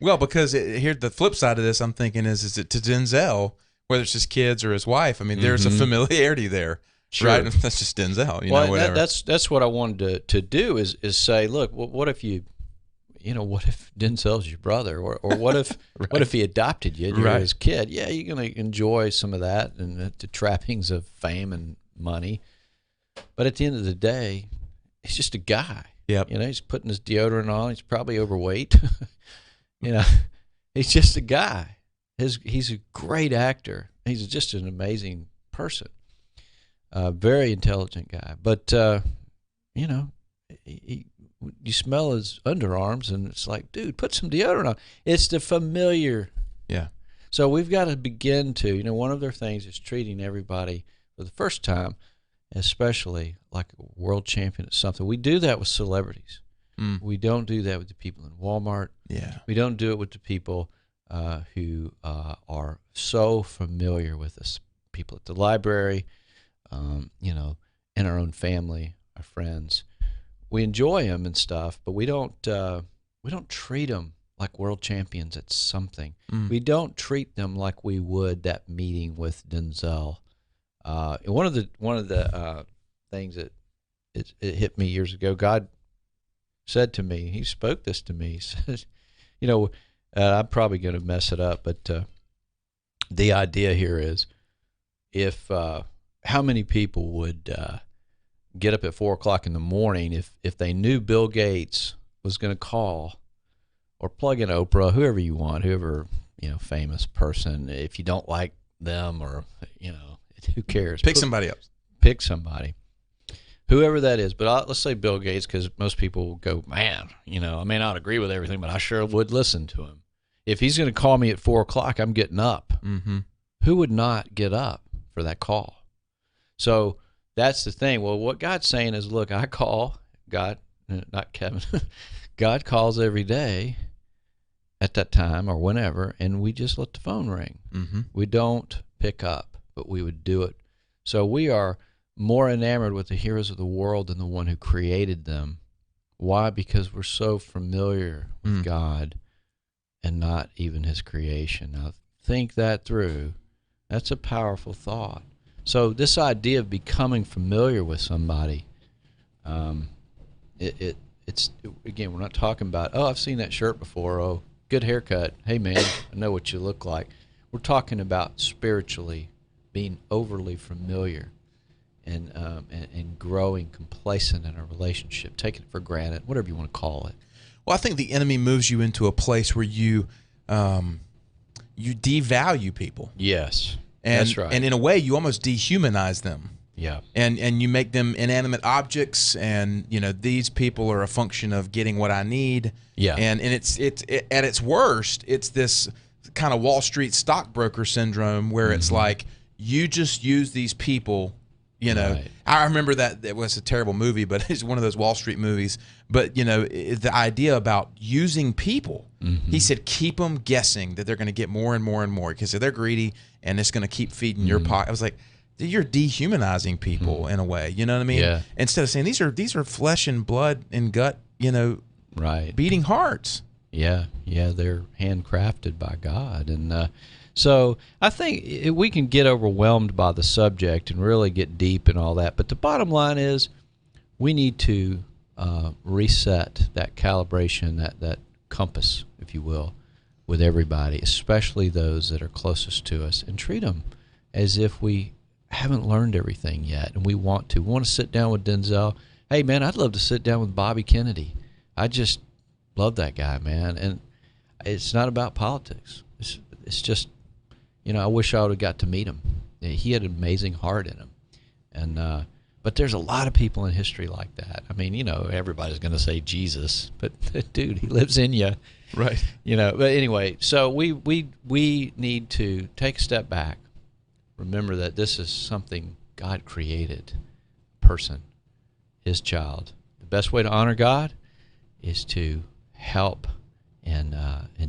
Well, because here the flip side of this, I'm thinking is it to Denzel, whether it's his kids or his wife? I mean, there's a familiarity there, sure. right? That's just Denzel, whatever. That's what I wanted to do is say, look, what if what if Denzel's your brother, or what if right. What if he adopted you and you're his kid? Yeah, you're going to enjoy some of that and the trappings of fame and money, but at the end of the day, he's just a guy. Yep. He's putting his deodorant on. He's probably overweight. He's just a guy. He's a great actor. He's just an amazing person. Very intelligent guy. But, you smell his underarms, and it's like, dude, put some deodorant on. It's the familiar. Yeah. So we've got to begin to, one of their things is treating everybody for the first time, especially like a world champion at something. We do that with celebrities. We don't do that with the people in Walmart. Yeah. We don't do it with the people who are so familiar with us. People at the library, in our own family, our friends. We enjoy them and stuff, but we don't treat them like world champions at something. We don't treat them like we would that meeting with Denzel. One of the things that it hit me years ago, God said to me, he spoke this to me, he said, I'm probably going to mess it up, but the idea here is how many people would get up at 4 o'clock in the morning if they knew Bill Gates was going to call, or plug in Oprah, whoever you want, whoever, famous person. If you don't like them, or, who cares? Pick somebody else. Pick somebody. Whoever that is. But let's say Bill Gates, because most people will go, man, I may not agree with everything, but I sure would listen to him. If he's going to call me at 4 o'clock, I'm getting up. Mm-hmm. Who would not get up for that call? So that's the thing. Well, what God's saying is, look, I call God, not Kevin. God calls every day at that time or whenever, and we just let the phone ring. Mm-hmm. We don't pick up, but we would do it. So we are more enamored with the heroes of the world than the one who created them. Why? Because we're so familiar with God and not even his creation. Now, think that through. That's a powerful thought. So this idea of becoming familiar with somebody, it's again, we're not talking about, oh, I've seen that shirt before, oh, good haircut, hey man, I know what you look like. We're talking about spiritually being overly familiar and growing complacent in a relationship, taking it for granted, whatever you want to call it. Well, I think the enemy moves you into a place where you devalue people. Yes, and, that's right. And in a way, you almost dehumanize them. Yeah. And you make them inanimate objects, and these people are a function of getting what I need. Yeah. And it's at its worst, it's this kind of Wall Street stockbroker syndrome where it's like you just use these people. Right. I remember that it was a terrible movie, but it's one of those Wall Street movies. But the idea about using people, he said, keep them guessing that they're going to get more and more and more because they're greedy, and it's going to keep feeding your pocket. I was like, you're dehumanizing people in a way. You know what I mean? Yeah. Instead of saying these are flesh and blood and gut, right, beating hearts. Yeah, they're handcrafted by God. And so I think we can get overwhelmed by the subject and really get deep and all that. But the bottom line is we need to reset that calibration, that compass, if you will, with everybody, especially those that are closest to us, and treat them as if we haven't learned everything yet, and we want to. We want to sit down with Denzel. Hey, man, I'd love to sit down with Bobby Kennedy. I just love that guy, man. And it's not about politics. It's just, I wish I would have got to meet him. He had an amazing heart in him. And but there's a lot of people in history like that. I mean, everybody's going to say Jesus, but dude, he lives in you. Right. But anyway, so we need to take a step back. Remember that this is something God created, person, his child. The best way to honor God is to help and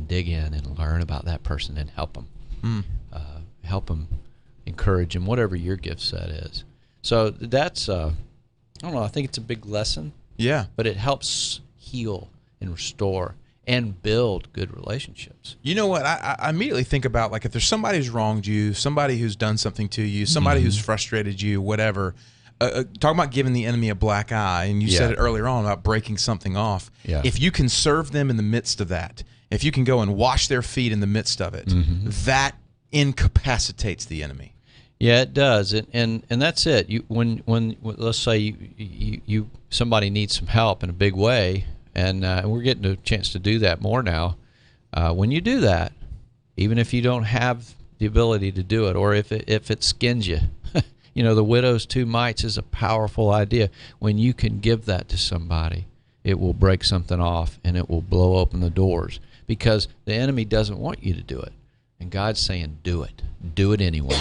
dig in and learn about that person and help them. Help them, encourage them, whatever your gift set is. So that's, I don't know, I think it's a big lesson. Yeah. But it helps heal and restore and build good relationships. You know what? I immediately think about, like, if there's somebody who's wronged you, somebody who's done something to you, somebody who's frustrated you, whatever. Talking about giving the enemy a black eye, and you said it earlier on about breaking something off. Yeah. If you can serve them in the midst of that, if you can go and wash their feet in the midst of it, that incapacitates the enemy. Yeah, it does, and that's it. You when let's say you somebody needs some help in a big way. And we're getting a chance to do that more now. When you do that, even if you don't have the ability to do it, or if it skins you, the widow's two mites is a powerful idea. When you can give that to somebody, it will break something off and it will blow open the doors, because the enemy doesn't want you to do it. And God's saying, do it anyway.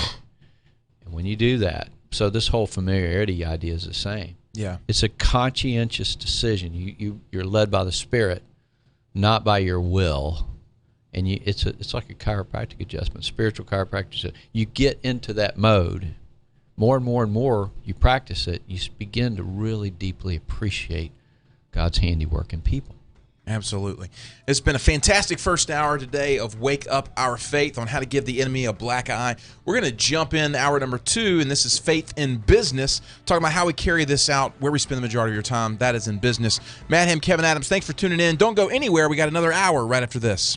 And when you do that, so this whole familiarity idea is the same. Yeah. It's a conscientious decision. You're led by the Spirit, not by your will. And it's like a chiropractic adjustment, spiritual chiropractic. You get into that mode. More and more and more you practice it, you begin to really deeply appreciate God's handiwork in people. Absolutely. It's been a fantastic first hour today of Wake Up Our Faith on how to give the enemy a black eye. We're going to jump in hour number 2, and this is Faith in Business, talking about how we carry this out, where we spend the majority of your time. That is in business. Matt Ham, Kevin Adams, thanks for tuning in. Don't go anywhere. We got another hour right after this.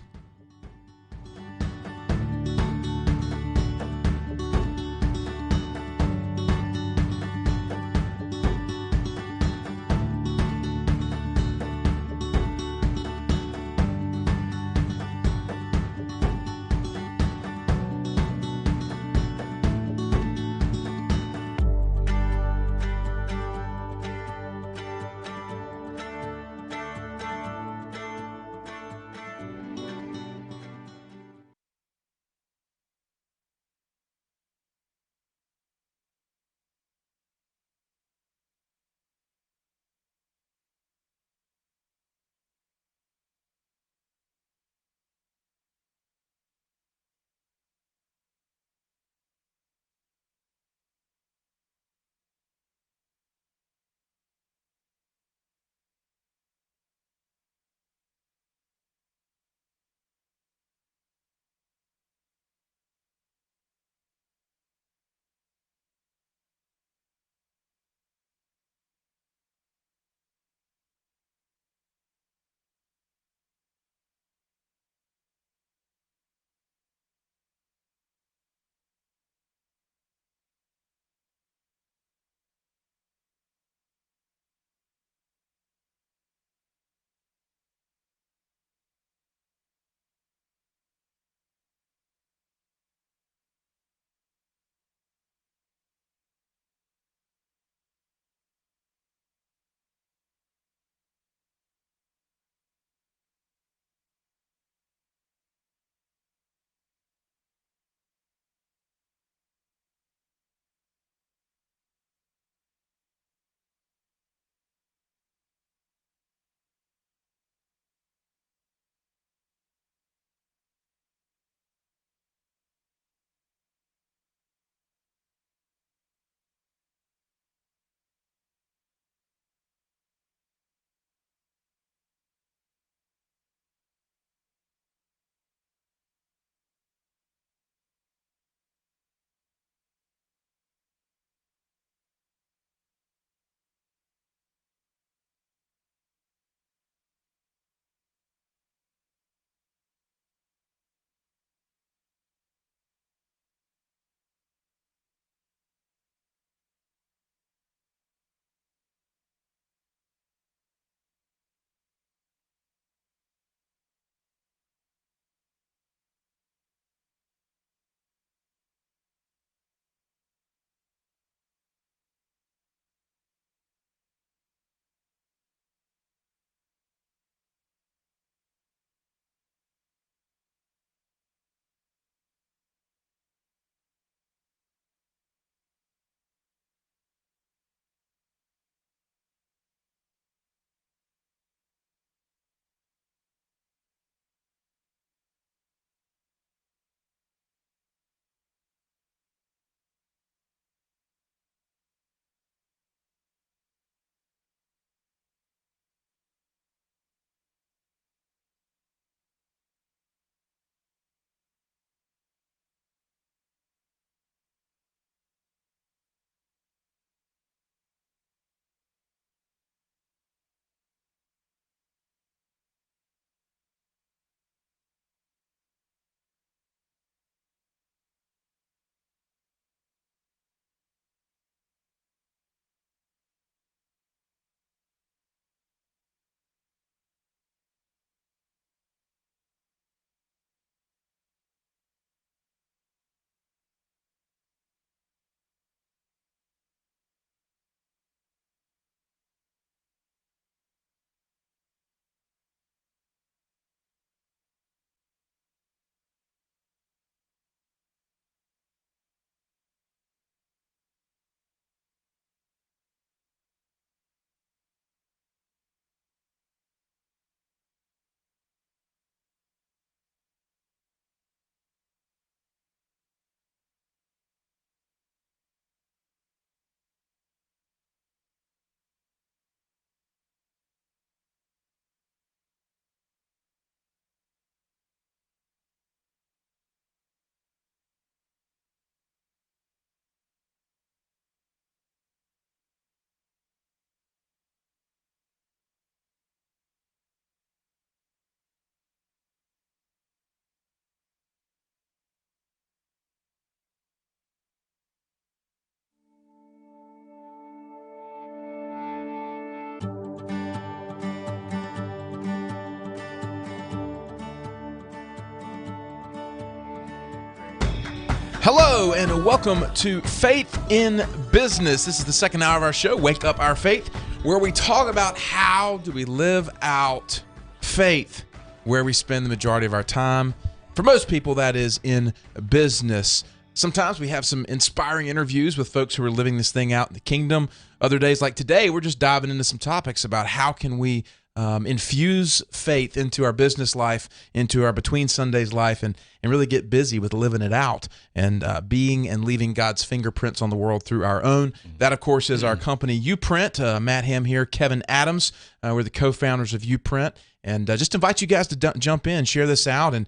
Hello and welcome to Faith in Business. This is the second hour of our show, Wake Up Our Faith, where we talk about how do we live out faith, where we spend the majority of our time. For most people, that is in business. Sometimes we have some inspiring interviews with folks who are living this thing out in the kingdom. Other days, like today, we're just diving into some topics about how can we infuse faith into our business life, into our Between Sundays life, and really get busy with living it out and being and leaving God's fingerprints on the world through our own. That, of course, is our company, Uprint. Matt Ham here, Kevin Adams. We're the co-founders of Uprint. And just invite you guys to jump in, share this out, and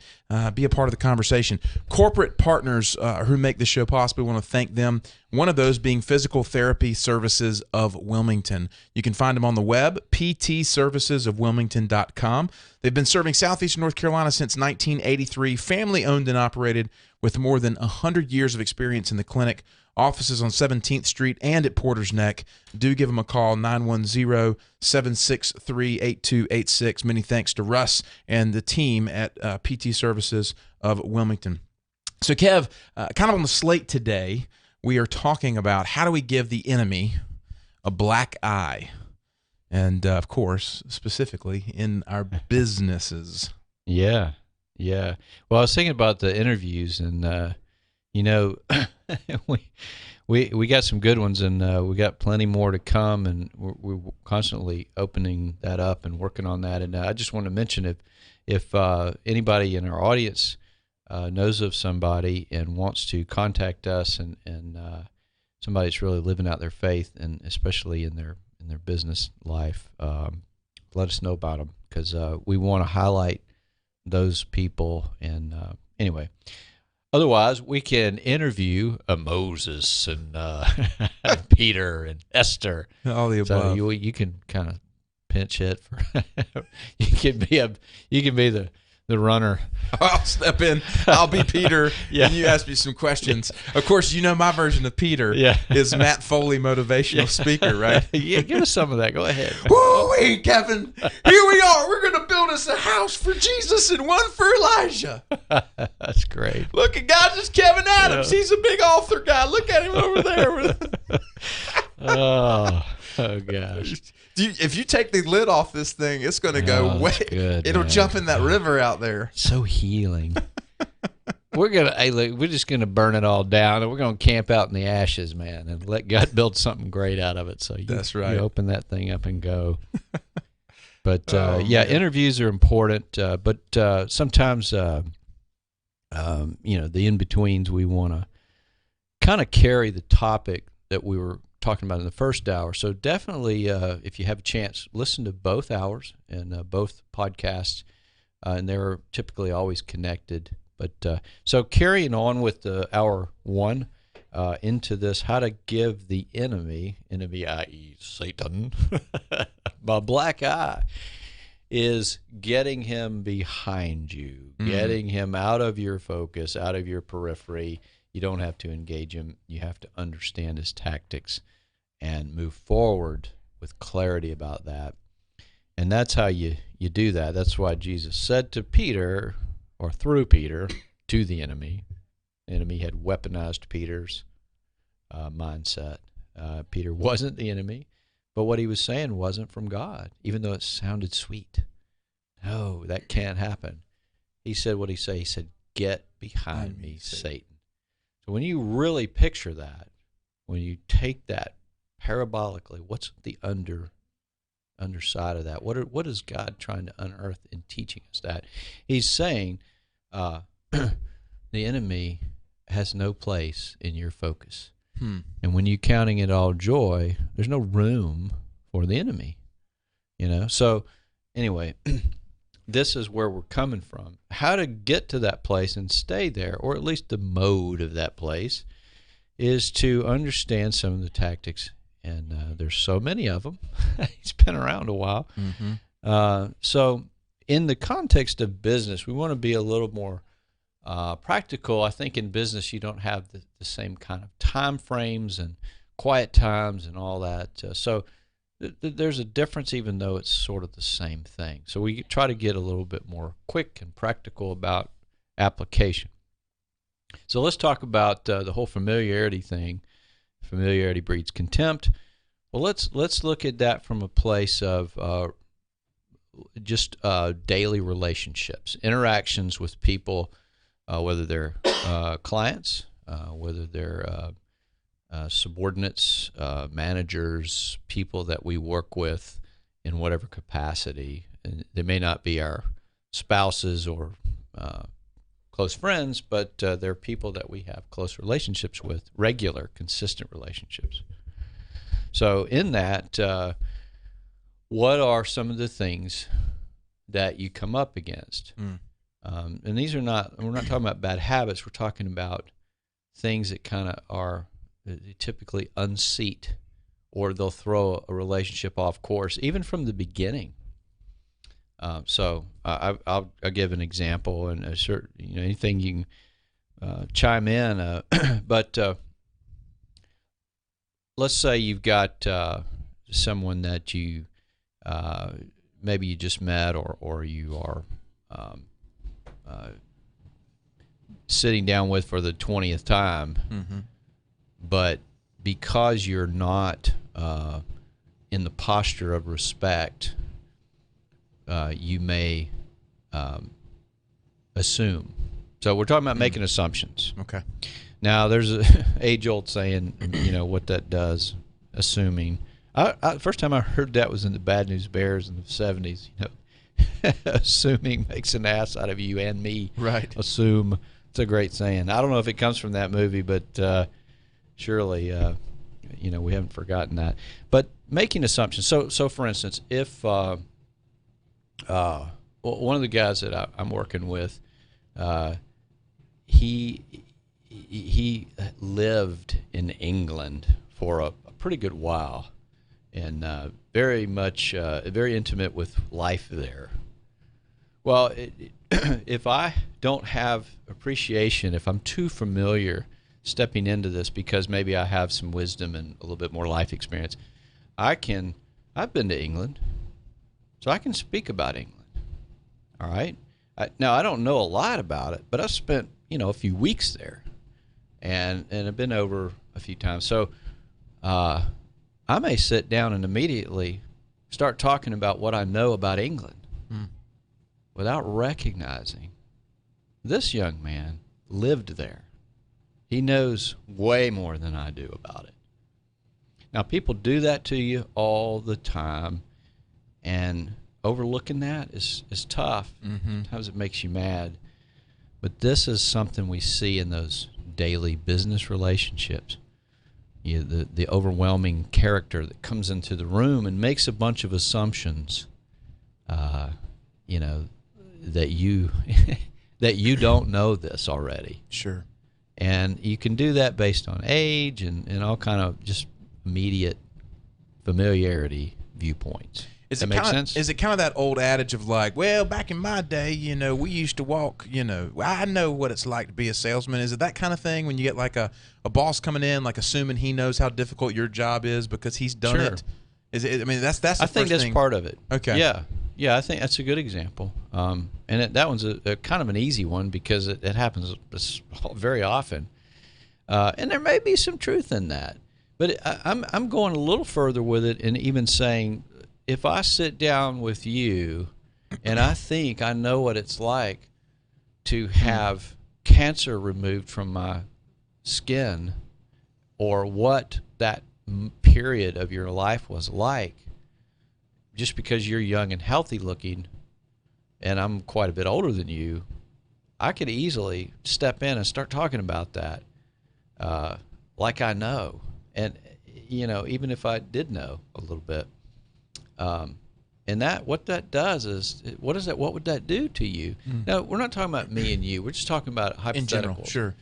be a part of the conversation. Corporate partners who make this show possible, we want to thank them. One of those being Physical Therapy Services of Wilmington. You can find them on the web, ptservicesofwilmington.com. They've been serving Southeastern North Carolina since 1983, family-owned and operated with more than 100 years of experience in the clinic. Offices on 17th Street and at Porter's Neck. Do give them a call, 910-763-8286. Many thanks to Russ and the team at PT Services of Wilmington. So, Kev, kind of on the slate today, we are talking about how do we give the enemy a black eye? And, of course, specifically in our businesses. Yeah. Well, I was thinking about the interviews, and we got some good ones, and we got plenty more to come, and we're constantly opening that up and working on that. And I just want to mention if anybody in our audience knows of somebody and wants to contact us, and somebody that's really living out their faith, and especially in their business life, let us know about them, because we want to highlight those people. And anyway. Otherwise, we can interview Moses and Peter and Esther. All the above. So you can kind of pinch hit for. you can be the runner. I'll step in. I'll be Peter. Yeah. And you ask me some questions. Of course, you know my version of Peter is Matt Foley, motivational speaker, right? Yeah, give us some of that. Go ahead. Woo-wee, Kevin. Here we are. We're going to build us a house for Jesus and one for Elijah. That's great. Look at guys, it's Kevin Adams. Yeah. He's a big author guy. Look at him over there. Oh gosh. If you take the lid off this thing, it's going to go way. Good, it'll man. jump in that river out there. So healing. We're just gonna burn it all down, and we're gonna camp out in the ashes, man, and let God build something great out of it. So that's right. You open that thing up and go. But man. Interviews are important. But sometimes, the in-betweens, we want to kind of carry the topic that we were talking about in the first hour. So definitely, if you have a chance, listen to both hours and both podcasts, and they're typically always connected. But so carrying on with the hour one into this, how to give the enemy, i.e. Satan, a black eye, is getting him behind you, getting him out of your focus, out of your periphery. You don't have to engage him. You have to understand his tactics and move forward with clarity about that. And that's how you do that. That's why Jesus said to Peter, or through Peter, to the enemy. The enemy had weaponized Peter's mindset. Peter wasn't the enemy, but what he was saying wasn't from God, even though it sounded sweet. No, that can't happen. He said what he said. He said, "Get behind me, Satan." So when you really picture that, when you take that parabolically, what's the underside of that? What is God trying to unearth in teaching us that? He's saying the enemy has no place in your focus. And when you're counting it all joy, there's no room for the enemy. So anyway, this is where we're coming from. How to get to that place and stay there, or at least the mode of that place, is to understand some of the tactics. And there's so many of them. He's been around a while. So in the context of business, we want to be a little more practical. I think in business you don't have the same kind of time frames and quiet times and all that. So there's a difference, even though it's sort of the same thing. So we try to get a little bit more quick and practical about application. So let's talk about the whole familiarity thing. Familiarity breeds contempt. Well, let's look at that from a place of just daily relationships, interactions with people, whether they're clients, whether they're subordinates, managers, people that we work with in whatever capacity. And they may not be our spouses or close friends, but they're people that we have close relationships with, regular, consistent relationships. So in that, what are some of the things that you come up against? And these are not, we're not talking about bad habits. We're talking about things that kind of are typically unseat, or they'll throw a relationship off course, even from the beginning. So I'll give an example, and anything you can chime in. But let's say you've got someone that you maybe you just met, or you are sitting down with for the 20th time, but because you're not in the posture of respect, you may assume. So we're talking about making assumptions. Okay. Now, there's a age-old saying, what that does, assuming. First time I heard that was in the Bad News Bears in the 70s. Assuming makes an ass out of you and me. Right. Assume. It's a great saying. I don't know if it comes from that movie, but surely, we haven't forgotten that. But making assumptions. So for instance, if one of the guys that I'm working with, he lived in England for a pretty good while, and very much very intimate with life there. Well, if I don't have appreciation, if I'm too familiar stepping into this because maybe I have some wisdom and a little bit more life experience, I've been to England, so I can speak about England. All right. Now, I don't know a lot about it, but I spent, a few weeks there, and I've been over a few times. So I may sit down and immediately start talking about what I know about England without recognizing this young man lived there. He knows way more than I do about it. Now, people do that to you all the time, and overlooking that is tough. Sometimes it makes you mad. But this is something we see in those daily business relationships. The overwhelming character that comes into the room and makes a bunch of assumptions, that you that you don't know this already. Sure. And you can do that based on age and all kind of just immediate familiarity viewpoints. Does that make sense? Is it kind of that old adage of like, well, back in my day, we used to walk, I know what it's like to be a salesman. Is it that kind of thing when you get like a boss coming in, like assuming he knows how difficult your job is because he's done Sure. it? Is it? I mean, that's the I first think that's thing. part of it. Okay. Yeah, I think that's a good example. And that one's a kind of an easy one because it happens very often. And there may be some truth in that. But I'm going a little further with it and even saying, if I sit down with you and I think I know what it's like to have cancer removed from my skin, or what that period of your life was like, just because you're young and healthy looking and I'm quite a bit older than you, I could easily step in and start talking about that like I know. And, even if I did know a little bit. And what that does is, what would that do to you? Now, we're not talking about me and you. We're just talking about hypotheticals. In general, sure.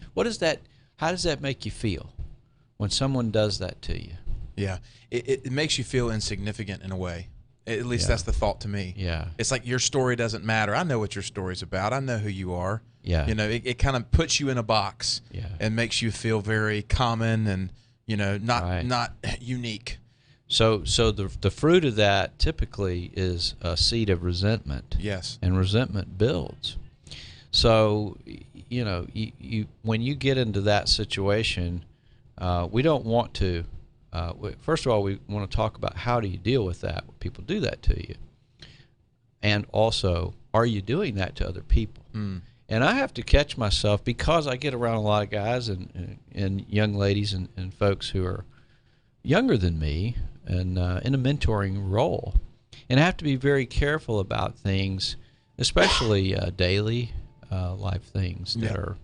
How does that make you feel when someone does that to you? Yeah. It makes you feel insignificant in a way. At least that's the thought to me. Yeah. It's like your story doesn't matter. I know what your story's about. I know who you are. Yeah. It kind of puts you in a box and makes you feel very common and, not unique. So the fruit of that typically is a seed of resentment. Yes. And resentment builds. So, you when you get into that situation, we don't want to. First of all, we want to talk about how do you deal with that when people do that to you, and also, are you doing that to other people? And I have to catch myself because I get around a lot of guys and young ladies and folks who are younger than me and in a mentoring role, and I have to be very careful about things, especially daily life things that are,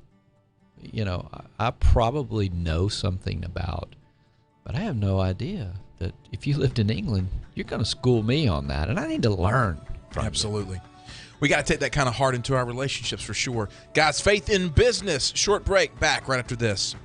I probably know something about, but I have no idea that if you lived in England, you're going to school me on that, and I need to learn from Absolutely. you. We got to take that kind of heart into our relationships for sure. Guys, Faith in Business. Short break. Back right after this.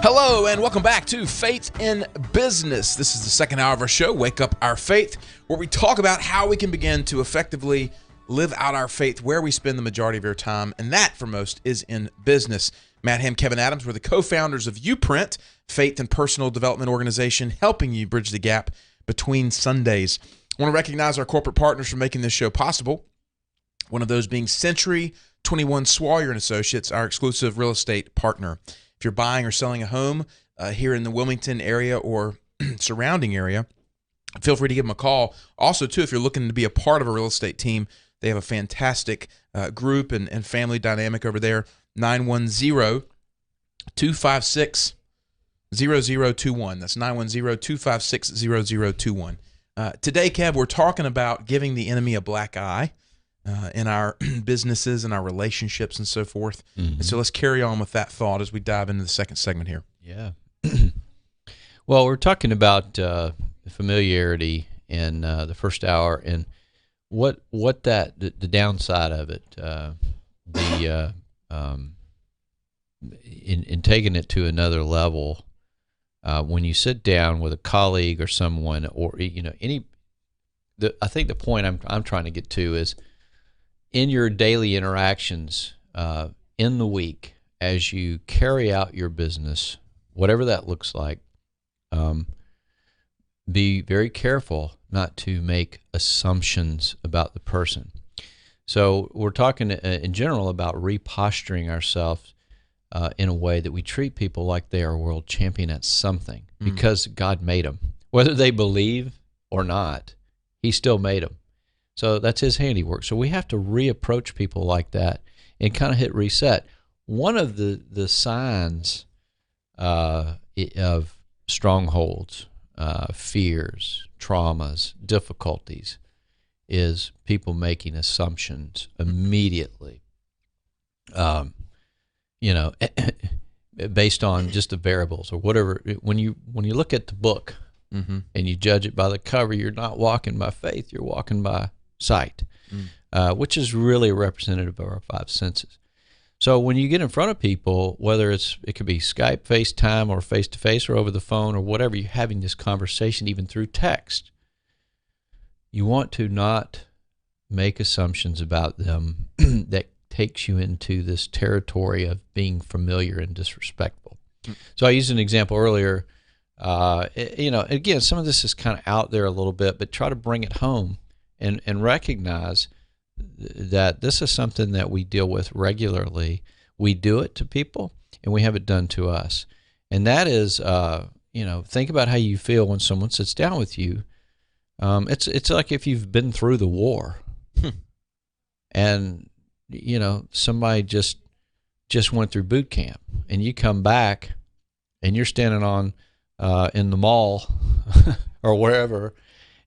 Hello, and welcome back to Faith in Business. This is the second hour of our show, Wake Up Our Faith, where we talk about how we can begin to effectively live out our faith where we spend the majority of our time, and that, for most, is in business. Matt Ham, Kevin Adams, we're the co-founders of Uprint, faith and personal development organization, helping you bridge the gap between Sundays. I want to recognize our corporate partners for making this show possible, one of those being Century 21 Swalyer & Associates, our exclusive real estate partner. If you're buying or selling a home here in the Wilmington area or surrounding area, feel free to give them a call. Also, too, if you're looking to be a part of a real estate team, they have a fantastic group and family dynamic over there. 910-256-0021. That's 910-256-0021. Today, Kev, we're talking about giving the enemy a black eye in our businesses and our relationships and so forth. Mm-hmm. And so let's carry on with that thought as we dive into the second segment here. Yeah. Well, we're talking about familiarity in the first hour, and what the downside of it, in taking it to another level. When you sit down with a colleague or someone, or I think the point I'm trying to get to is in your daily interactions in the week as you carry out your business, whatever that looks like. Be very careful not to make assumptions about the person. So we're talking in general about reposturing ourselves in a way that we treat people like they are a world champion at something because God made them. Whether they believe or not, He still made them. So that's His handiwork. So we have to reapproach people like that and kind of hit reset. One of the signs of strongholds, fears, traumas, difficulties is people making assumptions immediately. Based on just the variables or whatever. When you look at the book and you judge it by the cover, you're not walking by faith, you're walking by sight, which is really representative of our five senses. So when you get in front of people, whether it could be Skype, FaceTime, or face-to-face, or over the phone, or whatever, you're having this conversation even through text, you want to not make assumptions about them that takes you into this territory of being familiar and disrespectful. So I used an example earlier. Again, some of this is kind of out there a little bit, but try to bring it home and recognize that this is something that we deal with regularly. We do it to people, and we have it done to us. And that is, think about how you feel when someone sits down with you. It's like if you've been through the war, and somebody just went through boot camp, and you come back, and you're standing on in the mall or wherever,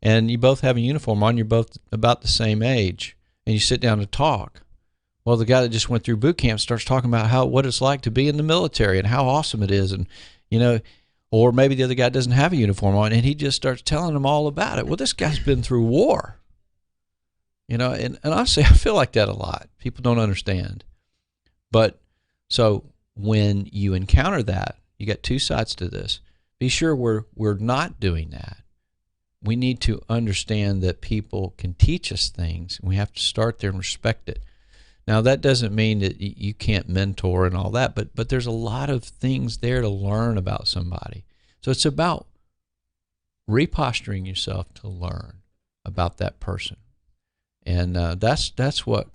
and you both have a uniform on. You're both about the same age. And you sit down to talk. Well, the guy that just went through boot camp starts talking about what it's like to be in the military and how awesome it is, and or maybe the other guy doesn't have a uniform on, and he just starts telling them all about it. Well, this guy's been through war, and honestly, I feel like that a lot. People don't understand, but so when you encounter that, you got two sides to this. Be sure we're not doing that. We need to understand that people can teach us things, and we have to start there and respect it. Now, that doesn't mean that you can't mentor and all that, but there's a lot of things there to learn about somebody. So it's about reposturing yourself to learn about that person, and that's where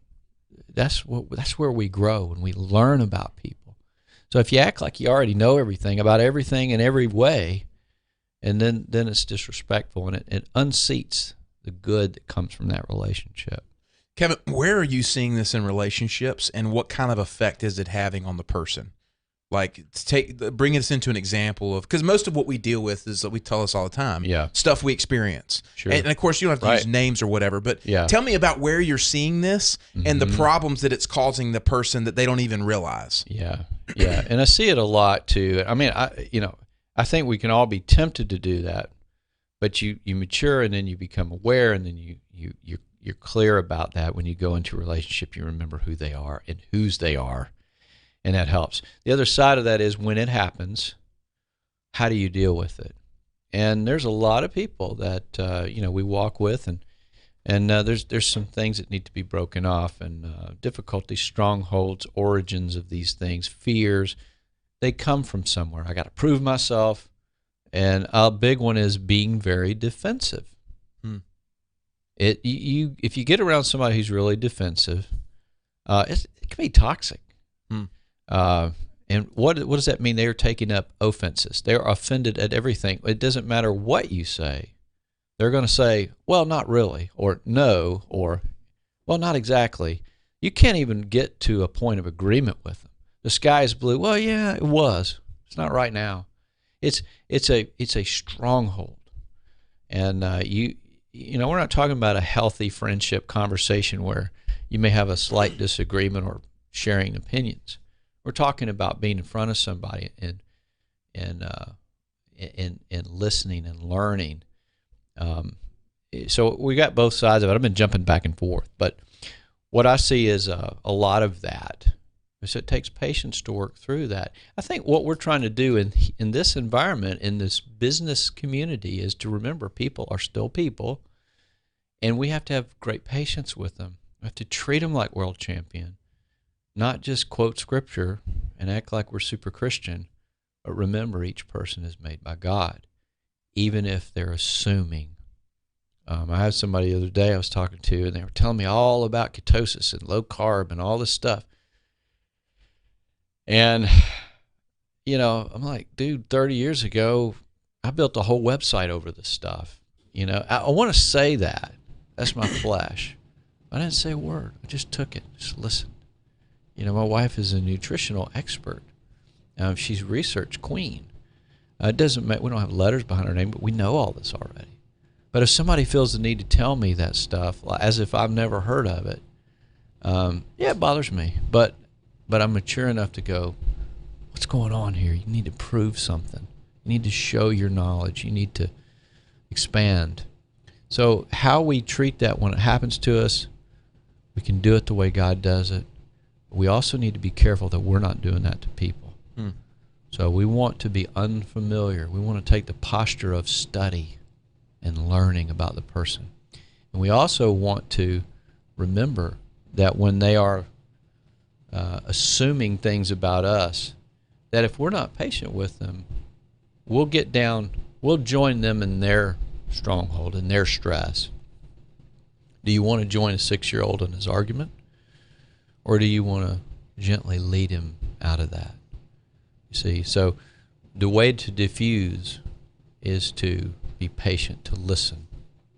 we grow, when we learn about people. So if you act like you already know everything about everything in every way, and then it's disrespectful, and it unseats the good that comes from that relationship. Kevin, where are you seeing this in relationships, and what kind of effect is it having on the person? Like, bring us into an example of, because most of what we deal with is that we tell us all the time, stuff we experience. Sure. And of course, you don't have to use names or whatever, but tell me about where you're seeing this and the problems that it's causing the person that they don't even realize. Yeah, and I see it a lot too. I mean, I think we can all be tempted to do that, but you mature, and then you become aware, and then you're clear about that. When you go into a relationship, you remember who they are and whose they are, and that helps. The other side of that is when it happens, how do you deal with it? And there's a lot of people that we walk with, and there's some things that need to be broken off, and difficulties, strongholds, origins of these things, fears. They come from somewhere. I got to prove myself, and a big one is being very defensive. If you get around somebody who's really defensive, it can be toxic. And what does that mean? They are taking up offenses. They're offended at everything. It doesn't matter what you say. They're going to say, "Well, not really," or "No," or "Well, not exactly." You can't even get to a point of agreement with them. The sky is blue. Well, yeah, it was. It's not right now. It's a stronghold, and we're not talking about a healthy friendship conversation where you may have a slight disagreement or sharing opinions. We're talking about being in front of somebody and listening and learning. So we got both sides of it. I've been jumping back and forth, but what I see is a lot of that. So it takes patience to work through that. I think what we're trying to do in this environment, in this business community, is to remember people are still people, and we have to have great patience with them. We have to treat them like world champion, not just quote scripture and act like we're super Christian, but remember each person is made by God, even if they're assuming. I had somebody the other day I was talking to, and they were telling me all about ketosis and low carb and all this stuff. And, I'm like, dude, 30 years ago, I built a whole website over this stuff. I want to say that. That's my flesh. I didn't say a word. I just took it, just listened. My wife is a nutritional expert. She's research queen. It doesn't matter. We don't have letters behind her name, but we know all this already. But if somebody feels the need to tell me that stuff, as if I've never heard of it, it bothers me. But I'm mature enough to go, what's going on here? You need to prove something. You need to show your knowledge. You need to expand. So how we treat that when it happens to us, we can do it the way God does it. We also need to be careful that we're not doing that to people. So we want to be unfamiliar. We want to take the posture of study and learning about the person. And we also want to remember that when they are assuming things about us, that if we're not patient with them, we'll join them in their stronghold, in their stress. Do you want to join a 6-year-old in his argument? Or do you want to gently lead him out of that? You see, so the way to diffuse is to be patient, to listen,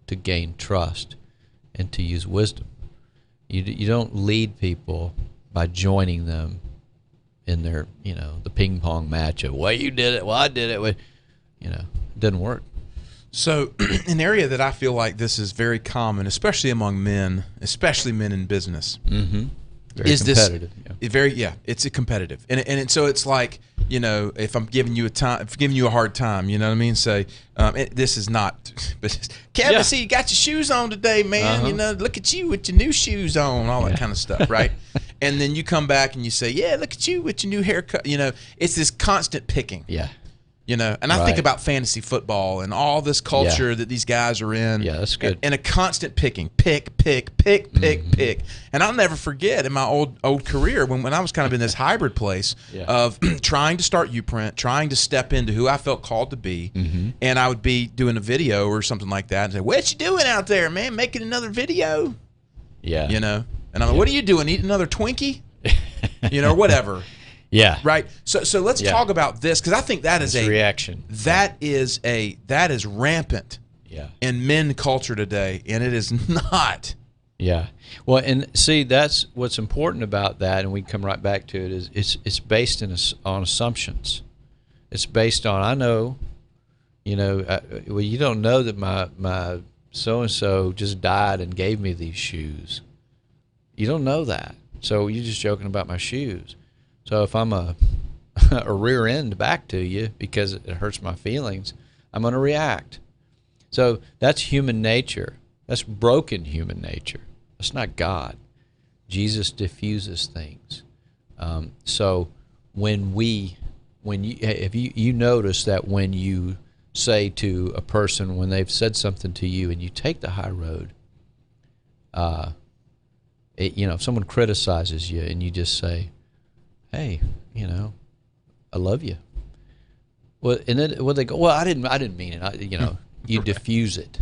to gain trust, and to use wisdom. You don't lead people by joining them in their, the ping pong match of, well, you did it, well, I did it. It doesn't work. So an area that I feel like this is very common, especially among men, especially men in business, Very competitive. It's a competitive. And so it's like, if I'm giving you a hard time, you know what I mean? Say, this is not, but Kevin, see, you got your shoes on today, man. Look at you with your new shoes on, all that kind of stuff, right? And then you come back and you say, yeah, look at you with your new haircut. It's this constant picking. Yeah. And I think about fantasy football and all this culture that these guys are in. Yeah, that's good. And a constant picking, pick. And I'll never forget in my old career when I was kind of in this hybrid place of trying to start Uprint, trying to step into who I felt called to be, and I would be doing a video or something like that and say, what you doing out there, man? Making another video? Yeah. And I'm like, what are you doing? Eating another Twinkie? Or whatever. Yeah. Right. So let's talk about this, because I think that is a reaction. That is rampant. Yeah. In men culture today, and it is not. Yeah. Well, and see, that's what's important about that, and we come right back to it. Is it's based on assumptions. It's based on, I know, well, you don't know that my so and so just died and gave me these shoes. You don't know that, so you're just joking about my shoes. So if I'm a rear end back to you because it hurts my feelings, I'm going to react. So that's human nature. That's broken human nature. That's not God. Jesus diffuses things. So if you notice that when you say to a person when they've said something to you and you take the high road, if someone criticizes you and you just say, hey, I love you. Well, and then they go, well, I didn't mean it. You diffuse it,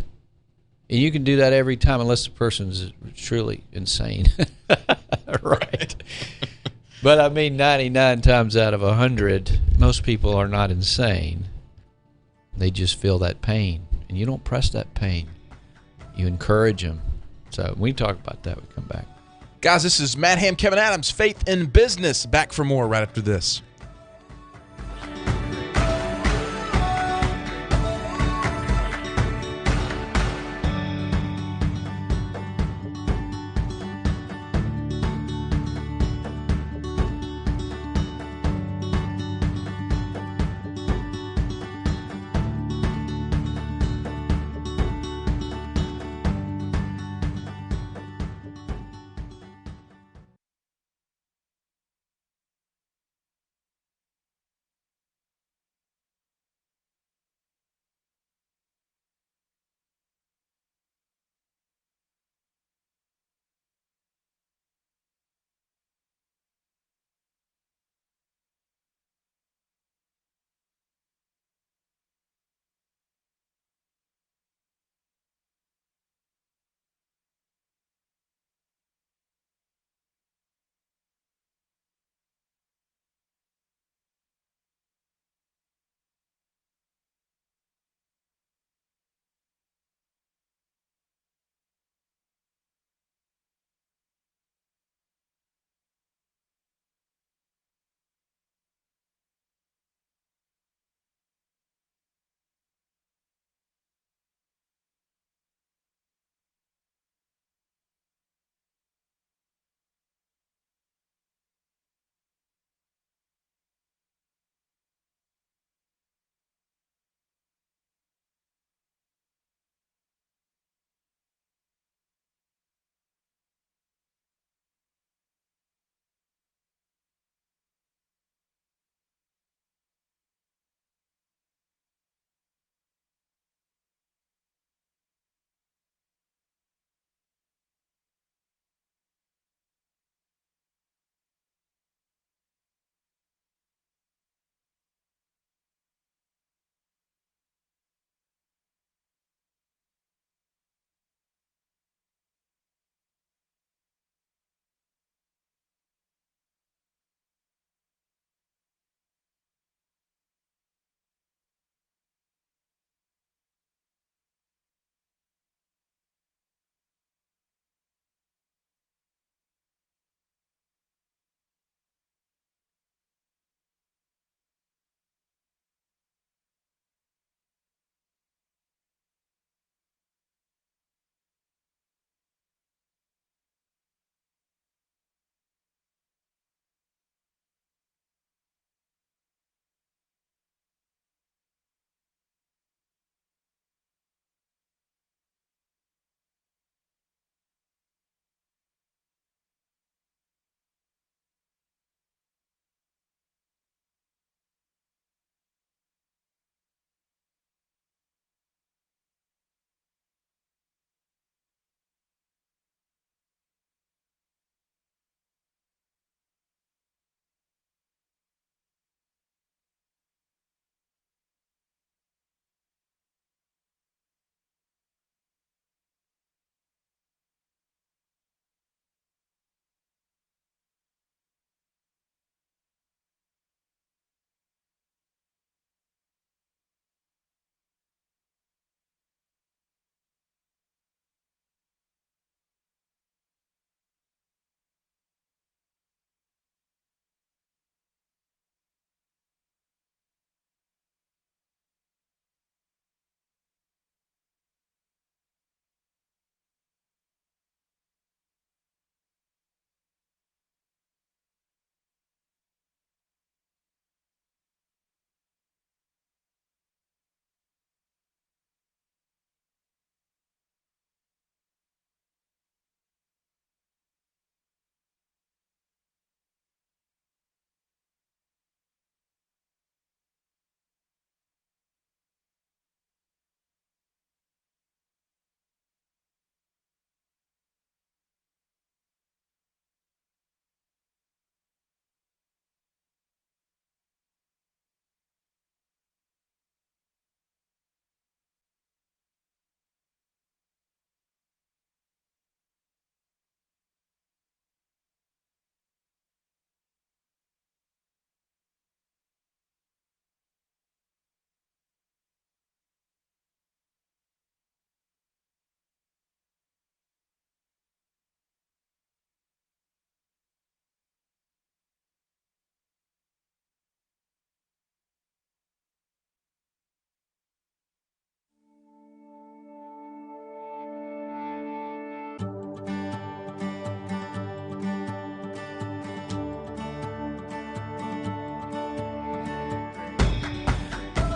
and you can do that every time, unless the person is truly insane, right? But I mean, 99 times out of 100, most people are not insane. They just feel that pain, and you don't press that pain. You encourage them. So when we talk about that, we come back. Guys, this is Matt Ham, Kevin Adams, Faith in Business. Back for more right after this.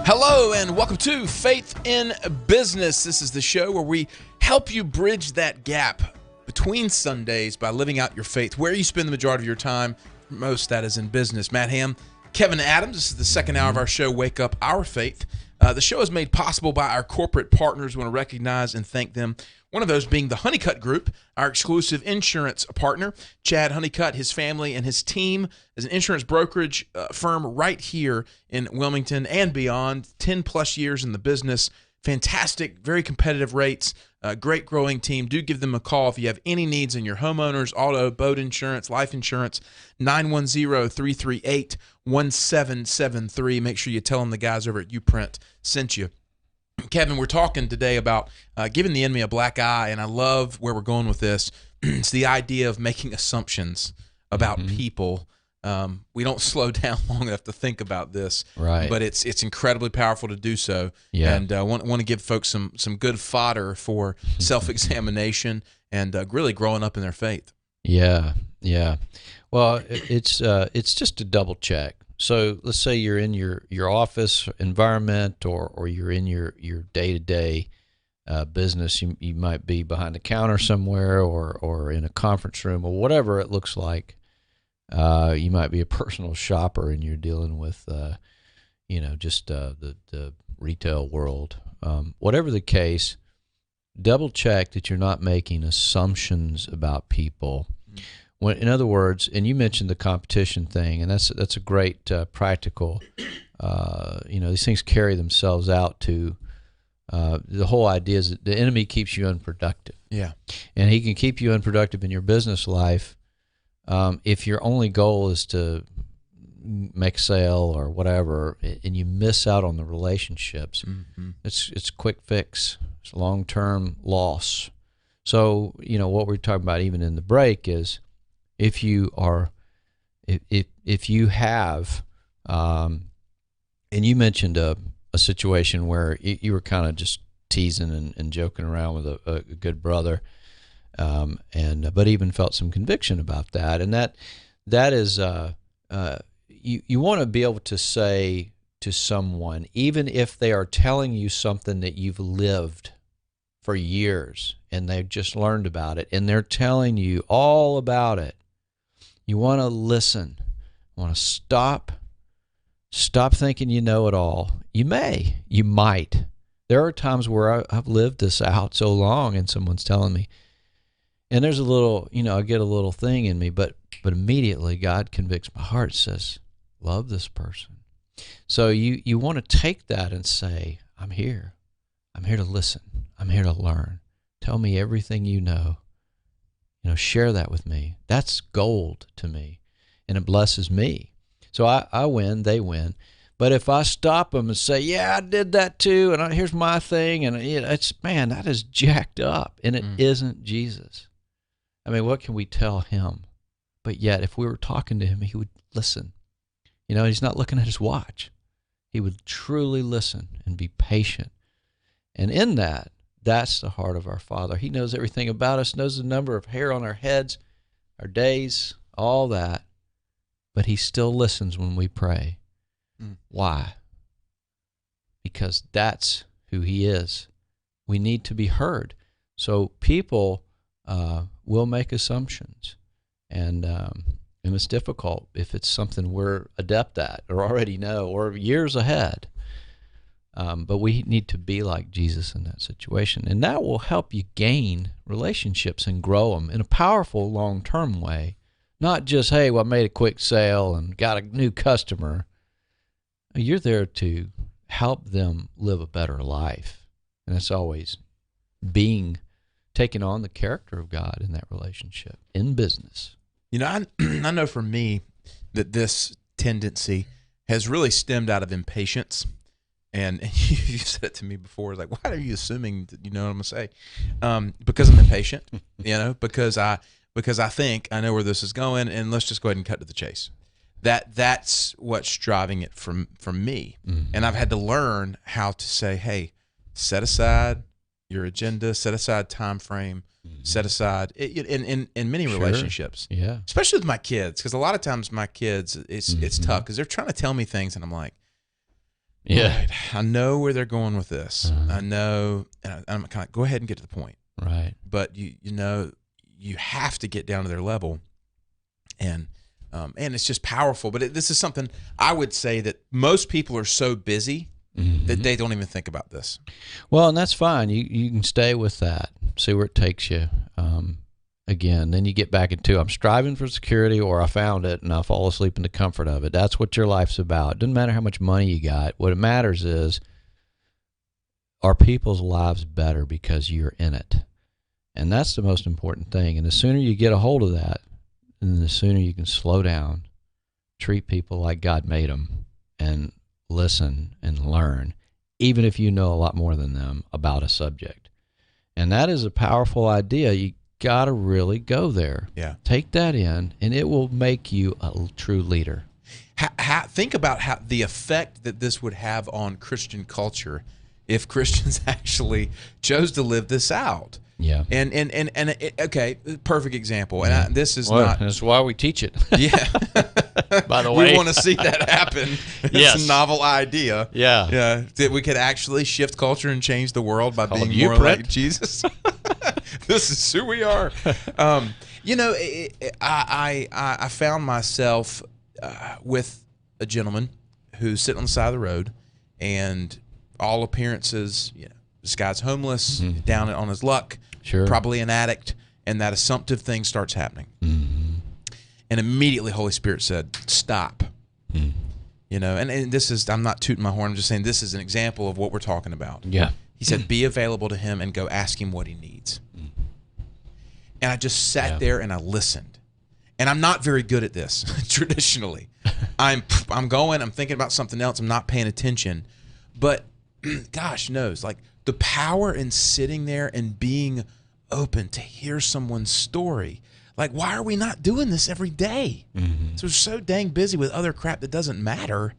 Hello and welcome to Faith in Business. This is the show where we help you bridge that gap between Sundays by living out your faith, where you spend the majority of your time. Most that is in business. Matt Ham, Kevin Adams. This is the second hour of our show, Wake Up Our Faith. The show is made possible by our corporate partners. We want to recognize and thank them. One of those being the Honeycutt Group, our exclusive insurance partner. Chad Honeycutt, his family, and his team is an insurance brokerage firm right here in Wilmington and beyond. 10 plus years in the business. Fantastic, very competitive rates. Great growing team. Do give them a call if you have any needs in your homeowners, auto, boat insurance, life insurance. 910-338-1773. Make sure you tell them the guys over at UPrint sent you. Kevin, we're talking today about giving the enemy a black eye, and I love where we're going with this. It's the idea of making assumptions about people. We don't slow down long enough to think about this, Right. but it's incredibly powerful to do so. Yeah. And I want to give folks some good fodder for self-examination and really growing up in their faith. Yeah. Well, it's just a double check. So let's say you're in your office environment or you're in your day-to-day business. You might be behind a counter somewhere or in a conference room or whatever it looks like. You might be a personal shopper and you're dealing with, the retail world. Whatever the case, double check that you're not making assumptions about people. When, in other words, and you mentioned the competition thing, and that's a great practical. These things carry themselves out to the whole idea is that the enemy keeps you unproductive. Yeah, and he can keep you unproductive in your business life if your only goal is to make a sale or whatever, and you miss out on the relationships. Mm-hmm. It's a quick fix. It's a long-term loss. So what we're talking about even in the break is. If you have, and you mentioned a situation where you were kind of just teasing and joking around with a good brother, but even felt some conviction about that, and that is you want to be able to say to someone, even if they are telling you something that you've lived for years and they've just learned about it, and they're telling you all about it. You want to listen. You want to stop thinking you know it all. You might. There are times where I've lived this out so long and someone's telling me, and there's a little, I get a little thing in me, but immediately God convicts my heart, says, love this person. So you want to take that and say, I'm here. I'm here to listen. I'm here to learn. Tell me everything you know. Share that with me. That's gold to me, and it blesses me. So I win, they win. But if I stop them and say, yeah, I did that too, and here's my thing, and that is jacked up, and it isn't Jesus. I mean, what can we tell him? But yet, if we were talking to him, he would listen. He's not looking at his watch. He would truly listen and be patient. And in that, that's the heart of our Father. He knows everything about us, knows the number of hair on our heads, our days, all that. But he still listens when we pray. Why? Because that's who he is. We need to be heard. So people will make assumptions. And it's difficult if it's something we're adept at or already know or years ahead. But we need to be like Jesus in that situation. And that will help you gain relationships and grow them in a powerful long-term way. Not just, hey, well, I made a quick sale and got a new customer. You're there to help them live a better life. And it's always taking on the character of God in that relationship, in business. I know for me that this tendency has really stemmed out of impatience. And you said it to me before, like, why are you assuming that you know what I'm going to say? Because I'm impatient, because I think I know where this is going, and let's just go ahead and cut to the chase. That's what's driving it from me. Mm-hmm. And I've had to learn how to say, hey, set aside your agenda, set aside time frame, set aside in many relationships. Yeah. Especially with my kids, because a lot of times my kids, it's tough because they're trying to tell me things, and I'm like, Yeah. right, I know where they're going with this. Uh-huh. I know, and I'm kind of go ahead and get to the point. Right. But you know, you have to get down to their level, and it's just powerful. But this is something I would say that most people are so busy that they don't even think about this. Well, and that's fine. You can stay with that, see where it takes you. Again, then you get back into I'm striving for security, or I found it and I fall asleep in the comfort of it. That's what your life's about. It doesn't matter how much money you got. What it matters is, are people's lives better because you're in it? And that's the most important thing. And the sooner you get a hold of that, and the sooner you can slow down, treat people like God made them, and listen and learn, even if you know a lot more than them about a subject. And that is a powerful idea. You got to really go there. Yeah. Take that in, and it will make you a true leader. Think about how the effect that this would have on Christian culture if Christians actually chose to live this out. Yeah. And okay, perfect example. And this is not. That's why we teach it. Yeah. By the way, we want to see that happen. It's Yes. a novel idea. Yeah. Yeah. That we could actually shift culture and change the world by being you, more Brett. like Jesus. This is who we are. You know, I found myself with a gentleman who's sitting on the side of the road, and all appearances, you know, this guy's homeless, down on his luck, Sure. probably an addict, and that assumptive thing starts happening. And immediately Holy Spirit said, stop. You know, and this is, I'm not tooting my horn, I'm just saying this is an example of what we're talking about. Yeah. He said, be available to him and go ask him what he needs. And I just sat there and I listened. And I'm not very good at this traditionally. I'm thinking about something else. I'm not paying attention. But gosh knows, like the power in sitting there and being open to hear someone's story. Like, why are we not doing this every day? So we're so dang busy with other crap that doesn't matter.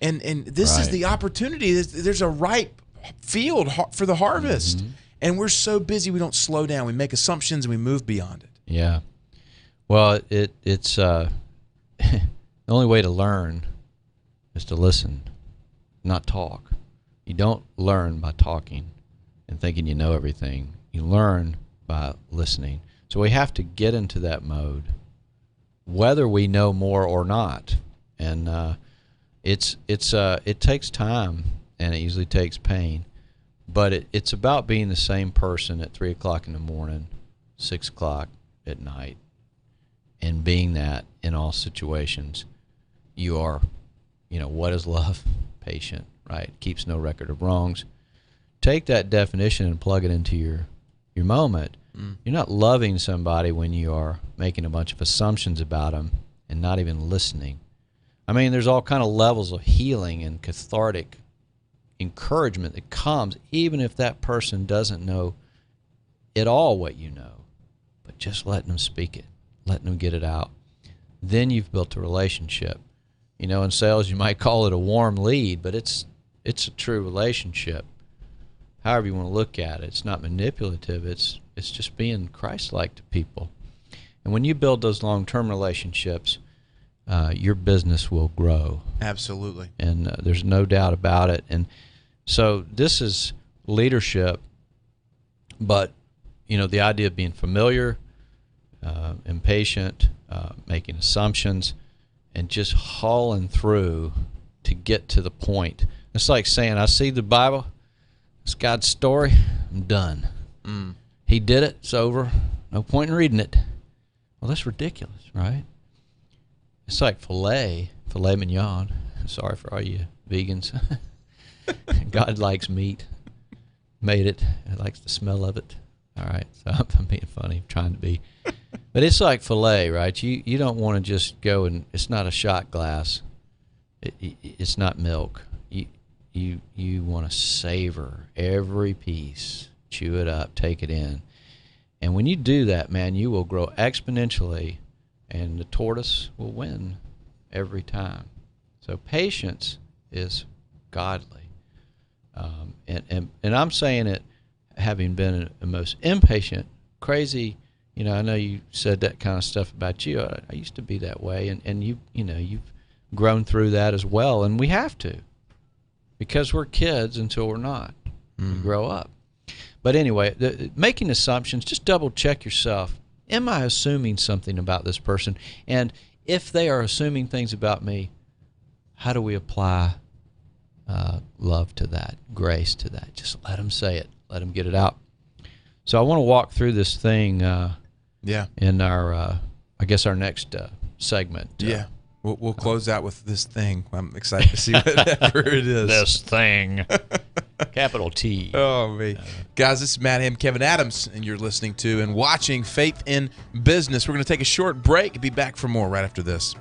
And this is Right. the opportunity. There's a ripe field for the harvest. And we're so busy we don't slow down. We make assumptions and we move beyond it. Yeah. Well, it's the only way to learn is to listen, not talk. You don't learn by talking and thinking you know everything. You learn by listening. So we have to get into that mode, whether we know more or not. And it takes time, and it usually takes pain. But it's about being the same person at 3 o'clock in the morning, 6 o'clock at night, and being that in all situations. You are, what is love? Patient, right? Keeps no record of wrongs. Take that definition and plug it into your moment. You're not loving somebody when you are making a bunch of assumptions about them and not even listening. I mean, there's all kind of levels of healing and cathartic encouragement that comes even if that person doesn't know at all what you know, but just letting them speak it, letting them get it out. Then you've built a relationship. In sales you might call it a warm lead, but it's a true relationship. However you want to look at it, it's not manipulative. It's just being Christ-like to people. And when you build those long-term relationships, your business will grow. Absolutely. And there's no doubt about it. And so this is leadership, but, the idea of being familiar, impatient, making assumptions, and just hauling through to get to the point. It's like saying, I see the Bible, it's God's story, I'm done. He did it, it's over, no point in reading it. Well, that's ridiculous, right? It's like filet mignon. Sorry for all you vegans. God likes meat. Made it. He likes the smell of it. All right. So I'm being funny. I'm trying to be. But it's like filet, right? You don't want to just go and it's not a shot glass. It's not milk. You want to savor every piece, chew it up, take it in. And when you do that, man, you will grow exponentially, and the tortoise will win every time. So patience is godly. And I'm saying it having been a most impatient, crazy, I know you said that kind of stuff about you. I used to be that way, and you've grown through that as well, and we have to. because we're kids until we're not. We grow up. But anyway, making assumptions, just double check yourself. Am I assuming something about this person? And if they are assuming things about me, how do we apply love to that, grace to that? Just let them say it. Let them get it out. So I want to walk through this thing in our, I guess, our next segment. We'll close out with this thing. I'm excited to see whatever it is. This thing. Capital T. Oh, me. Guys, this is Matt M. Kevin Adams, and you're listening to and watching Faith in Business. We're going to take a short break. Be back for more right after this.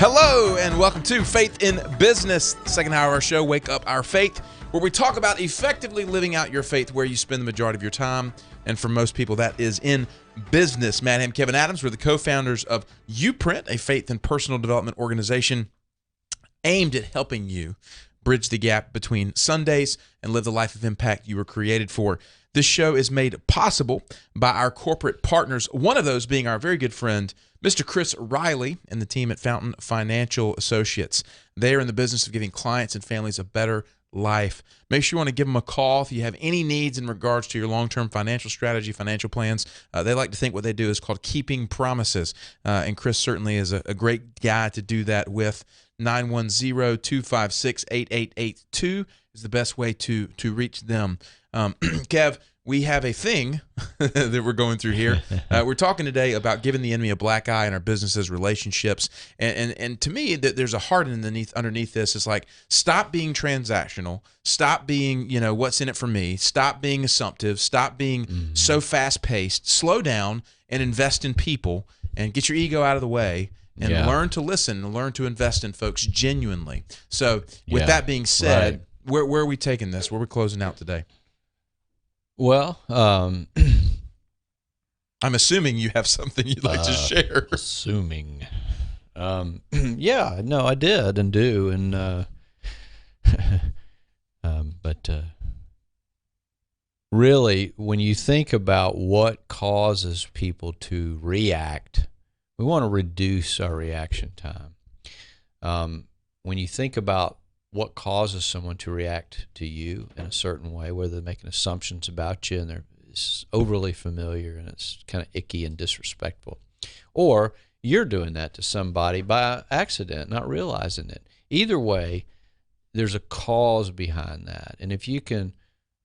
Hello, and welcome to Faith in Business, the second hour of our show, Wake Up Our Faith, where we talk about effectively living out your faith where you spend the majority of your time. And for most people, that is in business. Matt and Kevin Adams, we're the co-founders of Uprint, a faith and personal development organization aimed at helping you bridge the gap between Sundays and live the life of impact you were created for. This show is made possible by our corporate partners, one of those being our very good friend, Mr. Chris Riley and the team at Fountain Financial Associates. They are in the business of giving clients and families a better life. Make sure you want to give them a call if you have any needs in regards to your long-term financial strategy, financial plans. They like to think what they do is called keeping promises. And Chris certainly is a great guy to do that with. 910-256-8882 is the best way to reach them. Kev, we have a thing that we're going through here. We're talking today about giving the enemy a black eye in our businesses, relationships, and to me, there's a heart underneath this. It's like, stop being transactional, stop being, what's in it for me, stop being assumptive, stop being so fast paced, slow down and invest in people and get your ego out of the way. And learn to listen and learn to invest in folks genuinely. So with that being said, where are we taking this? Where are we closing out today? Well, I'm assuming you have something you'd like to share. Assuming. No, I did and do. And, but really, when you think about what causes people to react, we want to reduce our reaction time. When you think about what causes someone to react to you in a certain way, whether they're making assumptions about you and they're overly familiar and it's kind of icky and disrespectful, or you're doing that to somebody by accident, not realizing it. Either way, there's a cause behind that. And if you can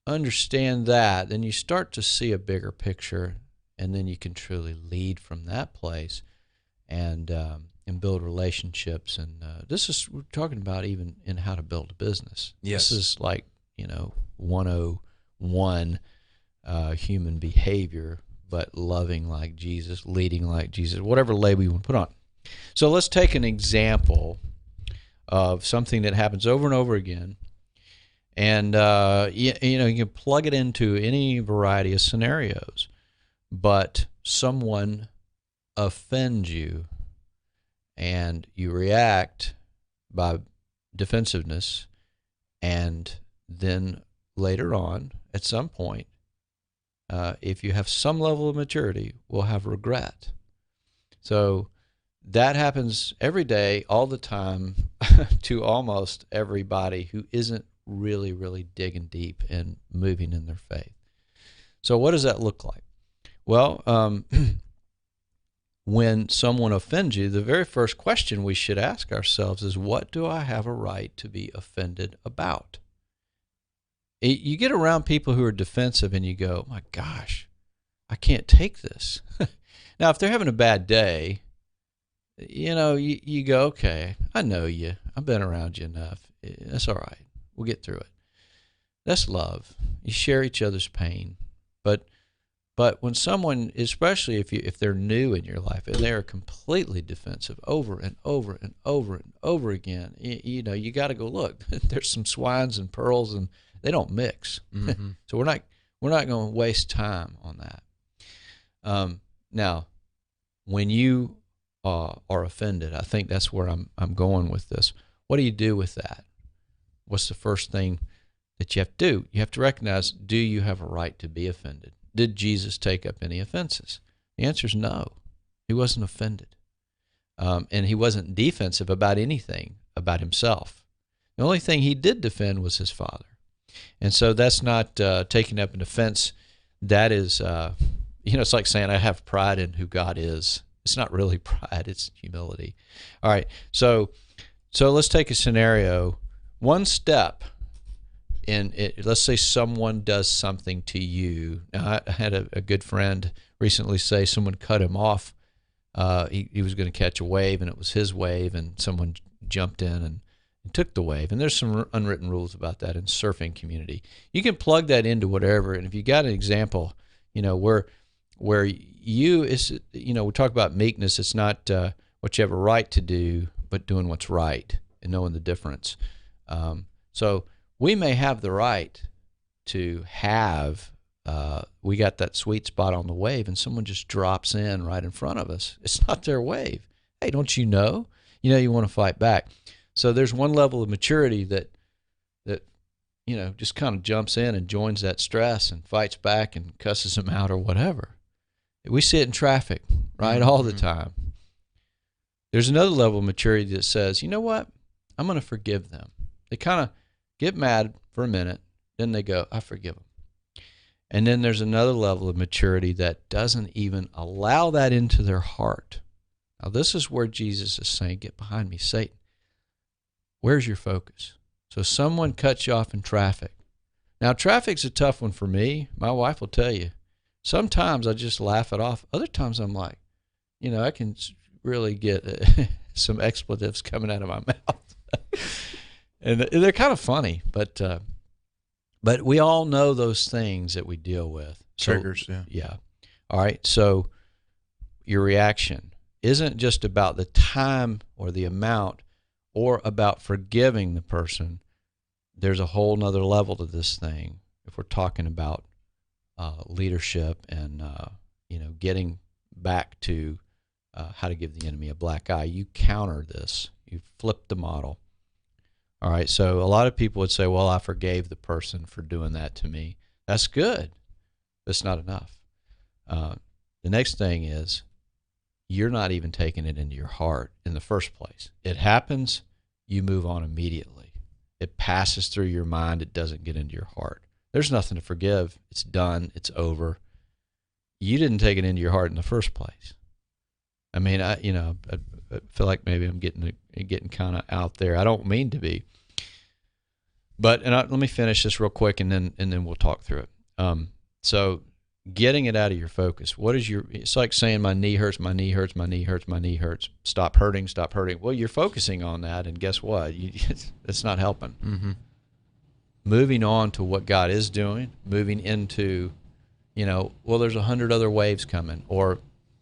understand that, then you start to see a bigger picture, and then you can truly lead from that place and build relationships. And we're talking about even in how to build a business. Yes. This is like, 101 human behavior, but loving like Jesus, leading like Jesus, whatever label you want to put on. So let's take an example of something that happens over and over again. And, you can plug it into any variety of scenarios, but someone offends you and you react by defensiveness, and then later on, at some point, if you have some level of maturity, will have regret. So that happens every day, all the time, to almost everybody who isn't really, really digging deep and moving in their faith. So what does that look like? Well, when someone offends you, the very first question we should ask ourselves is, what do I have a right to be offended about? You get around people who are defensive and you go, my gosh, I can't take this. Now, if they're having a bad day, you go, okay, I know you. I've been around you enough. That's all right. We'll get through it. That's love. You share each other's pain. But when someone, especially if they're new in your life and they're completely defensive over and over and over and over again, you got to go, look, there's some swines and pearls and they don't mix. Mm-hmm. So we're not going to waste time on that. Now, when you are offended, I think that's where I'm going with this. What do you do with that? What's the first thing that you have to do? You have to recognize, do you have a right to be offended? Did Jesus take up any offenses? The answer is no. He wasn't offended. And he wasn't defensive about anything about himself. The only thing he did defend was his Father. And so that's not taking up an offense. That is, it's like saying I have pride in who God is. It's not really pride, it's humility. All right, so let's take a scenario. One step in it, let's say someone does something to you. Now, I had a good friend recently say someone cut him off. He was going to catch a wave, and it was his wave, and someone jumped in and took the wave. And there's some unwritten rules about that in surfing community. You can plug that into whatever, and if you got an example, where we talk about meekness, it's not what you have a right to do, but doing what's right and knowing the difference. So we may have the right to have, we got that sweet spot on the wave and someone just drops in right in front of us. It's not their wave. Hey, don't you know? You want to fight back. So there's one level of maturity that just kind of jumps in and joins that stress and fights back and cusses them out or whatever. We see it in traffic, right, all the time. There's another level of maturity that says, you know what? I'm going to forgive them. They kind of get mad for a minute, then they go, I forgive them. And then there's another level of maturity that doesn't even allow that into their heart. Now, this is where Jesus is saying, get behind me, Satan. Where's your focus? So someone cuts you off in traffic. Now, traffic's a tough one for me. My wife will tell you. Sometimes I just laugh it off. Other times I'm like, I can really get some expletives coming out of my mouth. And they're kind of funny, but we all know those things that we deal with. Triggers, yeah. Yeah. All right. So your reaction isn't just about the time or the amount or about forgiving the person. There's a whole nother level to this thing if we're talking about leadership and, getting back to how to give the enemy a black eye. You counter this. You flip the model. All right, so a lot of people would say, well, I forgave the person for doing that to me. That's good. That's not enough. The next thing is you're not even taking it into your heart in the first place. It happens, you move on immediately. It passes through your mind. It doesn't get into your heart. There's nothing to forgive. It's done. It's over. You didn't take it into your heart in the first place. I mean, I feel like maybe I'm getting kind of out there. I don't mean to be. But let me finish this real quick, and then we'll talk through it. So getting it out of your focus. It's like saying my knee hurts, my knee hurts, my knee hurts, my knee hurts. Stop hurting, stop hurting. Well, you're focusing on that, and guess what? It's not helping. Mm-hmm. Moving on to what God is doing, moving into, there's 100 other waves coming, or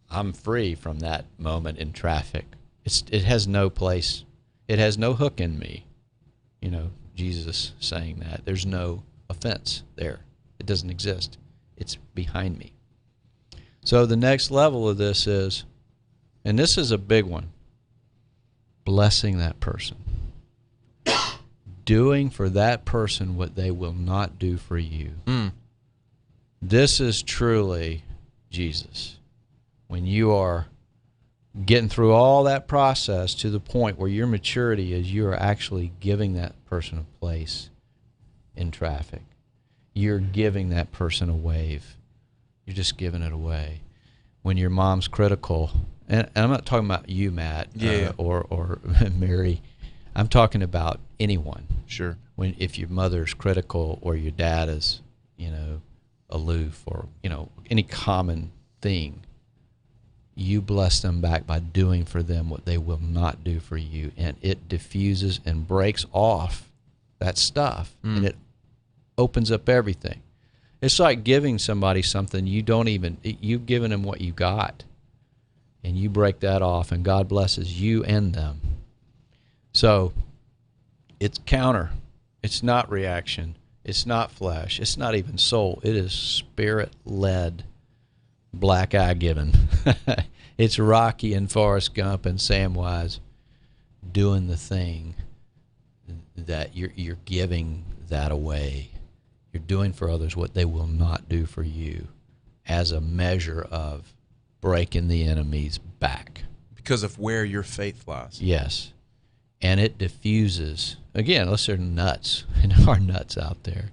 I'm free from that moment in traffic. It has no place. It has no hook in me. Jesus saying that. There's no offense there. It doesn't exist. It's behind me. So the next level of this is, and this is a big one, blessing that person. Doing for that person what they will not do for you. This is truly Jesus. When you are getting through all that process to the point where your maturity is you are actually giving that person a place in traffic. You're giving that person a wave. You're just giving it away. When your mom's critical, and I'm not talking about you, Matt, or Mary. I'm talking about anyone. Sure. If your mother's critical or your dad is, aloof or, any common thing, you bless them back by doing for them what they will not do for you. And it diffuses and breaks off that stuff. And it opens up everything. It's like giving somebody something you've given them what you got. And you break that off and God blesses you and them. So it's counter. It's not reaction. It's not flesh. It's not even soul. It is spirit-led black eye giving. It's Rocky and Forrest Gump and Samwise doing the thing that you're giving that away. You're doing for others what they will not do for you as a measure of breaking the enemy's back. Because of where your faith lies. Yes. And it diffuses. Again, unless they're nuts, and there are nuts out there.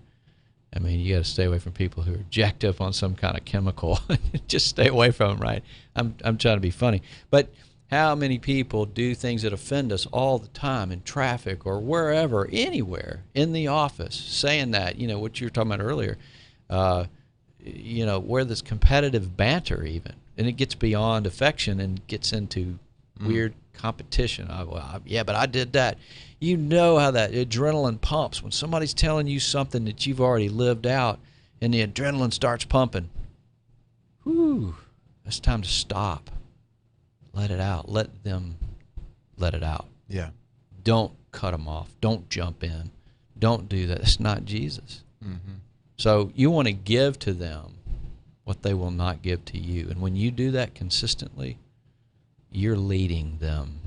I mean, you got to stay away from people who are jacked up on some kind of chemical. Just stay away from them, right? I'm trying to be funny. But how many people do things that offend us all the time in traffic or wherever, anywhere, in the office, saying that, what you were talking about earlier, where there's competitive banter even, and it gets beyond affection and gets into weird competition. But I did that. You know how that adrenaline pumps when somebody's telling you something that you've already lived out, and the adrenaline starts pumping. Whew, it's time to stop. Let it out. Let them let it out. Yeah. Don't cut them off. Don't jump in. Don't do that. It's not Jesus. Mm-hmm. So you want to give to them what they will not give to you. And when you do that consistently, you're leading them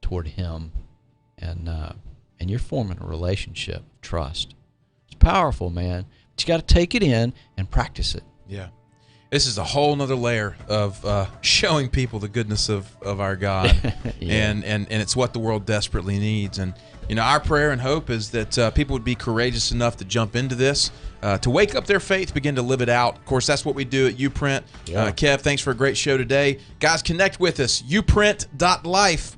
toward Him, and you're forming a relationship of trust. It's powerful, man. But you got to take it in and practice it. Yeah. This is a whole nother layer of showing people the goodness of our God. Yeah. and it's what the world desperately needs. And, our prayer and hope is that people would be courageous enough to jump into this, to wake up their faith, begin to live it out. Of course, that's what we do at Uprint. Yeah. Kev, thanks for a great show today. Guys, connect with us, uprint.life.